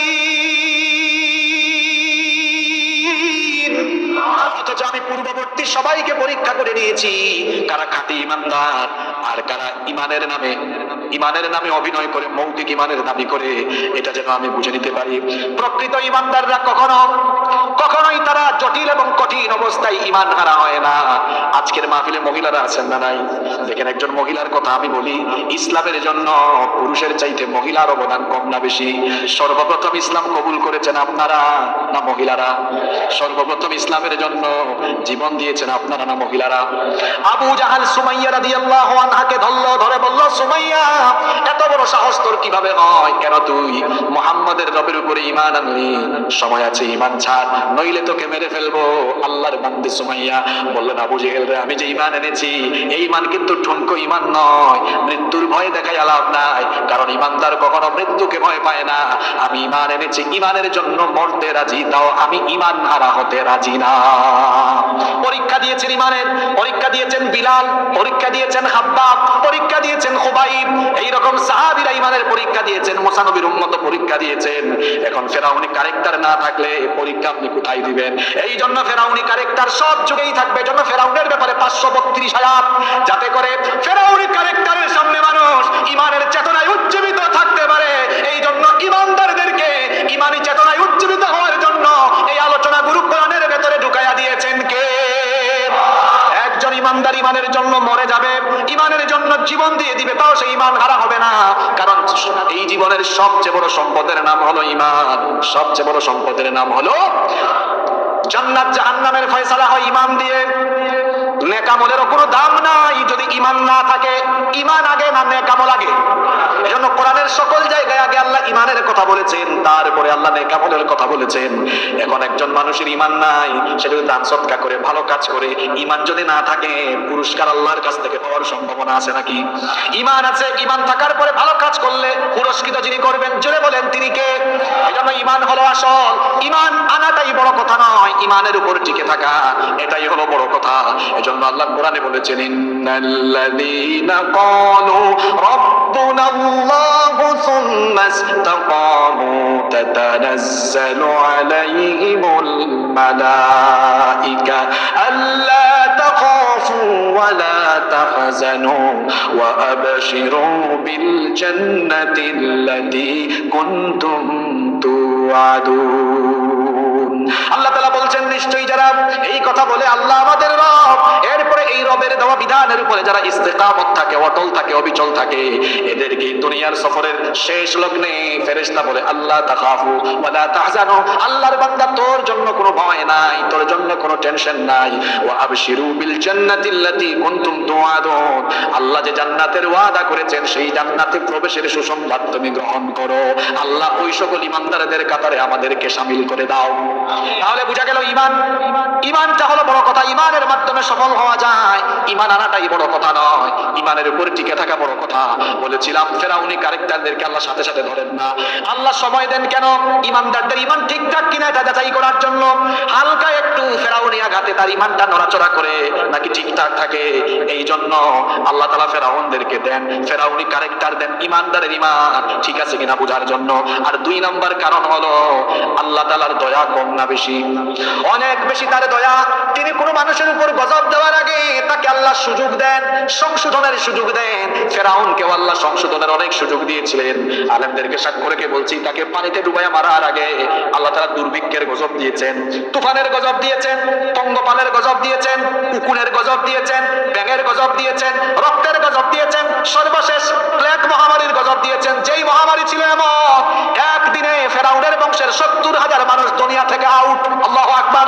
অথচ আমি পূর্ববর্তী সবাইকে পরীক্ষা করে নিয়েছি, কারা খাঁটি ঈমানদার আর কারা ঈমানের নামে অভিনয় করে মৌখিক ঈমানের দাবি করে, এটা যেন আমি বুঝে নিতে পারি। প্রকৃত ঈমানদাররা কখনোই তারা জটিল এবং কঠিন অবস্থায় ঈমান হারা হয় না। আজকের মাহফিলে মহিলারা আছেন না নাই? দেখেন, একজন মহিলার কথা আমি বলি, ইসলামের জন্য পুরুষের চাইতে মহিলার অবদান কম না বেশি? সর্বপ্রথম ইসলাম কবুল করেছেন আপনারা না মহিলারা? সর্বপ্রথম ইসলামের জন্য জীবন দিয়েছেন আপনারা না মহিলারা? আবু জাহাল সুমাইয়া রাদিয়াল্লাহু আনহাকে ধরে বলল, সুমাইয়া, এত বড় সাহস তোর কিভাবে হয়? কেন তুই মুহাম্মাদের রবের উপরে ঈমান আনলি? সময় আছে, ঈমান ছাড়, নইলে তোকে মেরে ফেলবো। আল্লাহর বান্দী সুমাইয়া বললেন, আবু জেহেল রে, আমি যে ঈমান এনেছি এই ঈমান কিন্তু ঠুনকো ঈমান নয়। মৃত্যুর ভয় দেখাই লাভ নাই, কারণ ঈমানদার কখনো মৃত্যুকে ভয় পায় না। আমি ঈমান এনেছি, ঈমানের জন্য মরতে রাজি, তাও আমি ঈমান হারা হতে রাজি না। পরীক্ষা দিয়েছেন ঈমানের, পরীক্ষা দিয়েছেন বিলাল, পরীক্ষা দিয়েছেন হাব্বাব, পরীক্ষা দিয়েছেন খুবাইব, এইরকম সাহাবীরা ঈমানের পরীক্ষা দিয়েছেন, মুসা নবীর উম্মত পরীক্ষা দিয়েছেন। এখন ফেরাউনি ক্যারেক্টার না থাকলে পরীক্ষা আপনি কোথায় দিবেন? এই জন্য ফেরাউনি ক্যারেক্টার সব যুগেই থাকবে। জন্য ফেরাউনের ব্যাপারে 532 আয়াত, যাতে করে ফেরাউনি ক্যারেক্টারের সামনে মানুষ ঈমানের চেতনায় উজ্জীবিত থাকতে পারে। এই জন্য ঈমানদারদেরকে ঈমানি চেতনায় উজ্জীবিত হওয়ার জন্য এই আলোচনা গুরু কোরআনের ভেতরে ঢুকাইয়া দিয়েছেন কে? একজন ঈমানদার ঈমানের জন্য মরে যাবে, ঈমানের জন্য জীবন দিয়ে দিবে, তাও সে ঈমান হারা হবে না। কারণ এই জীবনের সবচেয়ে বড় সম্পদের নাম হলো ঈমান। সবচেয়ে বড় সম্পদের নাম হলো জান্নাত জাহান্নামের ফয়সালা হয় ঈমান দিয়ে। নেক আমলেরও কোনো দাম নাই যদি ঈমান না থাকে। ঈমান আগে না নেক আমল আগে? এজন্য কোরআনের সকল জায়গায় আগে আল্লাহ ঈমানের কথা বলেছেন, তারপরে আল্লাহ নেক আমলের কথা বলেছেন। এখন একজন মানুষের ঈমান নাই, সে যদি দান সদকা করে, ভালো কাজ করে, ঈমান যদি না থাকে, পুরস্কার আল্লাহর কাছ থেকে পাওয়ার সম্ভাবনা আছে নাকি? ঈমান আছে, ঈমান থাকার পরে ভালো কাজ করলে পুরস্কৃত যিনি করবেন, জোরে বলেন তিনি কে? এজন্য ঈমান হলো আসল। ঈমান আনাটাই বড় কথা নয়, ঈমানের উপর টিকে থাকা এটাই হলো বড় কথা। এজন্য আল্লাহ কোরআনে বলেছেন, ইন্নাল্লাযীনা ক্বালু রাব্বুনাল্লাহু সুম্মা ইসতাকামু তাতানাজ্জালু আলাইহিমুল মালাইকা আল্লা তাখাফু ওয়া লা তাহজানু ওয়া আবশিরু বিল জান্নাতিল্লাতী কুনতুম তুআদুন। আল্লাহ তাআলা বলছেন, নিশ্চয়ই যারা এই কথা বলে আল্লাহ আমাদের রব, এরপরে এই রবের দেওয়া বিধানের উপরে যারা ইস্তেকামত থাকে, অটল থাকে, অবিচল থাকে, এদেরকে দুনিয়ার সফরের শেষ লগ্নে ফেরেশতা বলে, আল্লাহ তাখাফু ওয়া লা তাহজানু, আল্লাহর বান্দা তোর জন্য কোনো ভয় নাই, তোর জন্য কোনো টেনশন নাই। ওয়া আবশিরু বিল জান্নাতিল্লাতী কুনতুম তুআদুন, আল্লাহ যে জান্নাতের ওয়াদা করেছেন সেই জান্নাতে প্রবেশের সুসংবাদ তুমি গ্রহণ করো। আল্লাহ ওই সকল ঈমানদারদের কাতারে আমাদেরকে শামিল করে দাও। তাহলে বোঝা গেল ঈমান, ঈমানটা হলো বড় কথা। ঈমানের মাধ্যমে সফল হওয়া যায়, ঈমান আনাটাই বড় কথা নয়, ঈমানের উপর টিকে থাকা বড় কথা। বলেছিলাম ফেরাউনি ক্যারেক্টারদেরকে আল্লাহ সাথে সাথে ধরেন না। আল্লাহ সময় দেন কেন? ঈমানদারদের ঈমান ঠিকঠাক কিনা এটা যাচাই করার জন্য। হালকা একটু ফেরাউনি আঘাতে তার ঈমানটা নড়াচড়া করে নাকি ঠিকঠাক থাকে, এই জন্য আল্লাহ তাআলা ফেরাউনদেরকে দেন, ফেরাউনি ক্যারেক্টার দেন ঈমানদারের ঈমান ঠিক আছে কিনা বোঝার জন্য। আর 2 নম্বর কারণ হলো আল্লাহ তাআলার দয়া কম না বেশি? অনেক বেশি তার দয়া। তিনি কোনো মানুষের উপর গজব দেওয়ার আগে তাকে আল্লাহ সুযোগ দেন, সংশোধনের সুযোগ দেন। ফেরাউনকে আল্লাহ সংশোধনের অনেক সুযোগ দিয়েছিলেন। আলেমদেরকে সাক্ষ্য রেখে বলছি, তাকে পানিতে ডুবাইয়া মারার আগে আল্লাহ তাআলা দুর্ভিক্ষের গজব দিয়েছেন, তুফানের গজব দিয়েছেন, পঙ্গপালের গজব দিয়েছেন, উকুনের গজব দিয়েছেন, ব্যাঙের গজব দিয়েছেন, রক্তের গজব দিয়েছেন, সর্বশেষ প্লেগ মহামারীর গজব দিয়েছেন। যেই মহামারী ছিল এমন, একদিনে ফেরাউনের বংশের 70,000 মানুষ দুনিয়া থেকে আউট। আল্লাহু আকবার।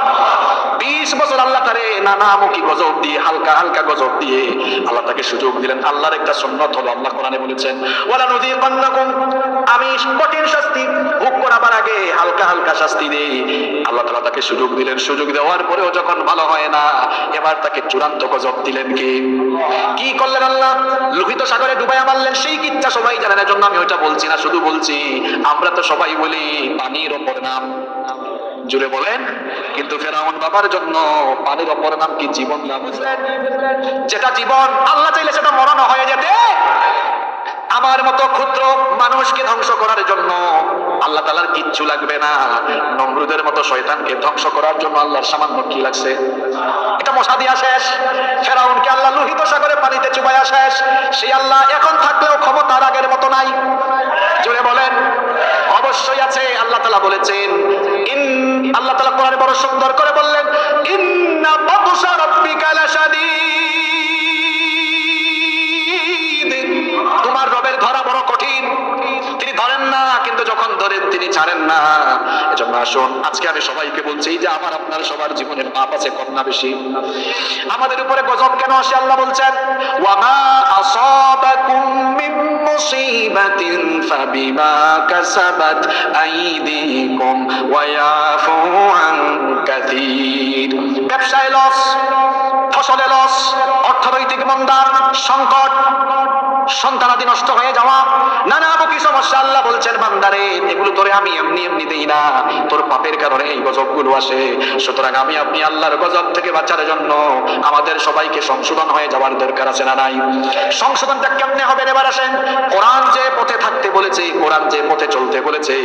20 বছর আল্লাহ তারে নানামুখী গজব দিয়ে, হালকা হালকা গজব দিয়ে আল্লাহ তাকে সুযোগ দিলেন। আল্লাহর একটা সুন্নত হলো, আল্লাহ কোরআনে বলেছেন, ওয়ালা নুযিকান্নাকুম, আমি কঠিন শাস্তি ভোগ করাবার আগে হালকা হালকা শাস্তি দেই। আল্লাহ তাআলা তাকে সুযোগ দিলেন। সুযোগ দেওয়ার পরেও যখন ভালো হয় না, এবার তাকে চূড়ান্ত গজব দিলেন। কি করলেন আল্লাহ? লোহিত সাগরে ডুবাইয়া মারলেন। সেই কিচ্ছা সবাই জানেন, এর জন্য আমি ওইটা বলছি না, শুধু বলছি আমরা তো সবাই বলি পানির অপর নাম, জুড়ে বলেন, কিন্তু ফেরাউন বাবার জন্য পানির অপর নাম কি? জীবন নাম। বুঝলেন? যেটা জীবন আল্লাহ চাইলে সেটা মরণ হয়ে যেতে। আমার মতো ক্ষুদ্র মানুষকে ধ্বংস করার জন্য আল্লাহ তাআলার কিচ্ছু লাগবে না। নমরুদের মতো শয়তানকে ধ্বংস করার জন্য আল্লাহর সামান্য কি লাগছে? এটা মশা দিয়া শেষ। ফেরাউনকে আল্লাহ লোহিত সাগরে পানিতে চুবাইয়া শেষ। সেই আল্লাহ এখন থাকলেও ক্ষমতার আগের মতো নাই। জোরে বলেন, অবশ্যই আছে। আল্লাহ তাআলা বলেছেন, আল্লাহ তাআলা কোরআনে বড় সুন্দর করে বললেন, লাশাদীদ, তোমার রবের ধরা বড় কঠিন। তিনি ধরেন না, কিন্তু যখন ধরেন তিনি ছাড়েন না। এজন্য আসুন আজকে আমি সবাইকে বলছি যে আমার আপনার সবার জীবনের পাপ আছে কম না বেশি? আমাদের উপরে গজব কেন আসে? আল্লাহ বলছেন ওয়ামা আসাবাকুম মিন মুসিবাতিন ফাবিমা কাসাবাত আইদিকুম ওয়া ইয়াফু আন কাসীর। ব্যবসায় লস, ফসলে লস, অর্থনৈতিক মন্দা, সংকট, সন্তানাদি নষ্ট হয়ে যাওয়া, নানামুখী সমস্যা। আল্লাহ বলছেন বান্দারে এগুলো তোরে আমি এমনি এমনি দেই না, তোর পাপের কারণে এই গজবগুলো আসে। সুতরাং আমি আপনি আল্লাহর গজব থেকে বাঁচার জন্য আমাদের সবাইকে সংশোধন হয়ে যাওয়ার দরকার আছে না নাই? সংশোধনটা কেমনে হবে? এবার আসেন, কোরআন যে পথে থাকতে বলেছে, কোরআন যে পথে চলতে বলেছে,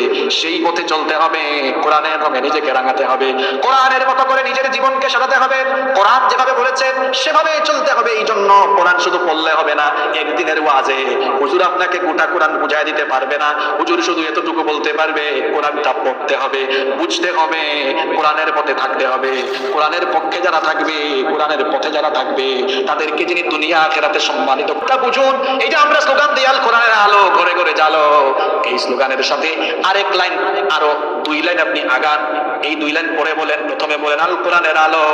সেই পথে চলতে হবে। কোরআনের রঙে নিজেকে রাঙাতে হবে, কোরআনের মতো করে নিজের জীবনকে সাজাতে হবে। কোরআন যেভাবে বলেছে সেভাবে চলতে হবে। এই জন্য কোরআন শুধু পড়লে হবে না। একদিনের ওয়াজে হুজুর আপনাকে গোটা কোরআন বুঝাই দিতে পারবে না। হুজুর শুধু এতটুকু বলতে পারবে, কোরআনটা পড়তে হবে, বুঝতে হবে, কোরআনের পথে থাকতে হবে। কোরআনের পক্ষে যারা থাকবে, কোরআনের পথে যারা থাকবে, তাদেরকে যিনি দুনিয়া আখিরাতে সম্মানিত। বুঝুন, এই যে আমরা স্লোগান দিই আল কোরআনের আলো ঘরে ঘরে জালো, এই স্লোগানের সাথে আরেক লাইন, আরো 2 লাইন আপনি আগান। এই 2 লাইন পরে বলেন, প্রথমে বলেন আল কোরআনের আলো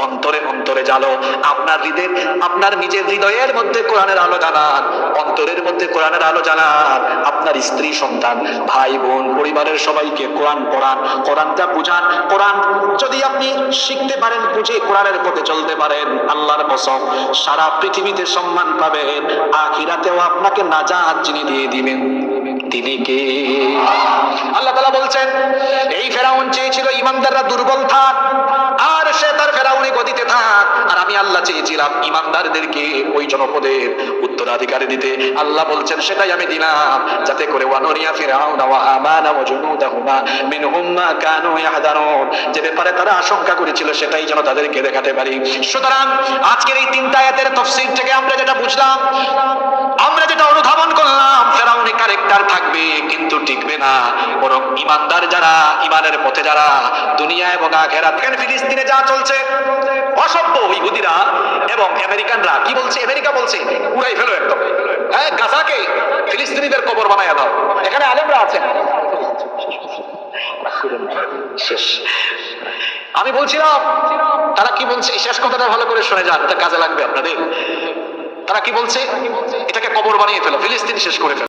অন্তরে অন্তরে জালো। আপনার হৃদয়, আপনার নিজের হৃদয়ের মধ্যে কোরআনের আলো জ্বালান, অন্তরের মধ্যে কোরআনের আলো জ্বালান। আপনার স্ত্রী, সন্তান, ভাই বোন, পরিবারের সবাইকে কোরআন পড়ান, কোরআনটা বুঝান। কোরআন যদি আপনি শিখতে পারেন, বুঝে কোরআনের পথে চলতে পারেন, আল্লাহর কসম সারা পৃথিবীতে সম্মান পাবেন, আখিরাতেও আপনাকে নাজাত যিনি দিয়ে দিবেন তিনি কে? আল্লাহ তাআলা বলছেন এই ফেরাউন চেয়েছিল ইমানদাররা দুর্বল থাক আর সে তার ফেরাউনি গদিতে থাক, আর আমি আল্লাহ চেয়েছিলাম ইমানদারদেরকে ওই জনপদের উত্তরাধিকারী দিতে। আল্লাহ বলছেন সেটাই আমি দিলাম, যাতে করে ওয়ানুরিয়া ফিরাউনা ওয়া আমানা ওয়া জুনুদাহুমা মিনহুম মা কানু ইয়াহদারুন, যে ব্যাপারে তারা আশঙ্কা করেছিল সেটাই যেন তাদেরকে দেখাতে পারি। সুতরাং আজকের এই 3টা আয়াতের তাফসীর থেকে আমরা যেটা বুঝলাম, আমরা যেটা অনুধাবন করলাম, ফেরাউনি ক্যারেক্টার থাকবে কিন্তু টিকবে না, বরং ইমানদার যারা, ইমানের পথে যারা, দুনিয়া এবং আখিরাত। কেন ফিলিস্তিনে যা চলছে, অসভ্য ইহুদিরা এবং আমেরিকানরা কি বলছে? আমেরিকা বলছে উড়াই ফেলো একদম, হ্যাঁ গাজাকে ফিলিস্তিনিদের কবর বানায়া দাও। এখানে আলেমরা আছেন। শেষ আমি বলছিলাম তারা কি বলছে, এই শেষ কথাটা ভালো করে শুনে যান, এটা কাজে লাগবে আপনাদের। তারা কি বলছে? এটাকে কবর বানিয়ে ফেলো, ফিলিস্তিন শেষ করে ফেলো।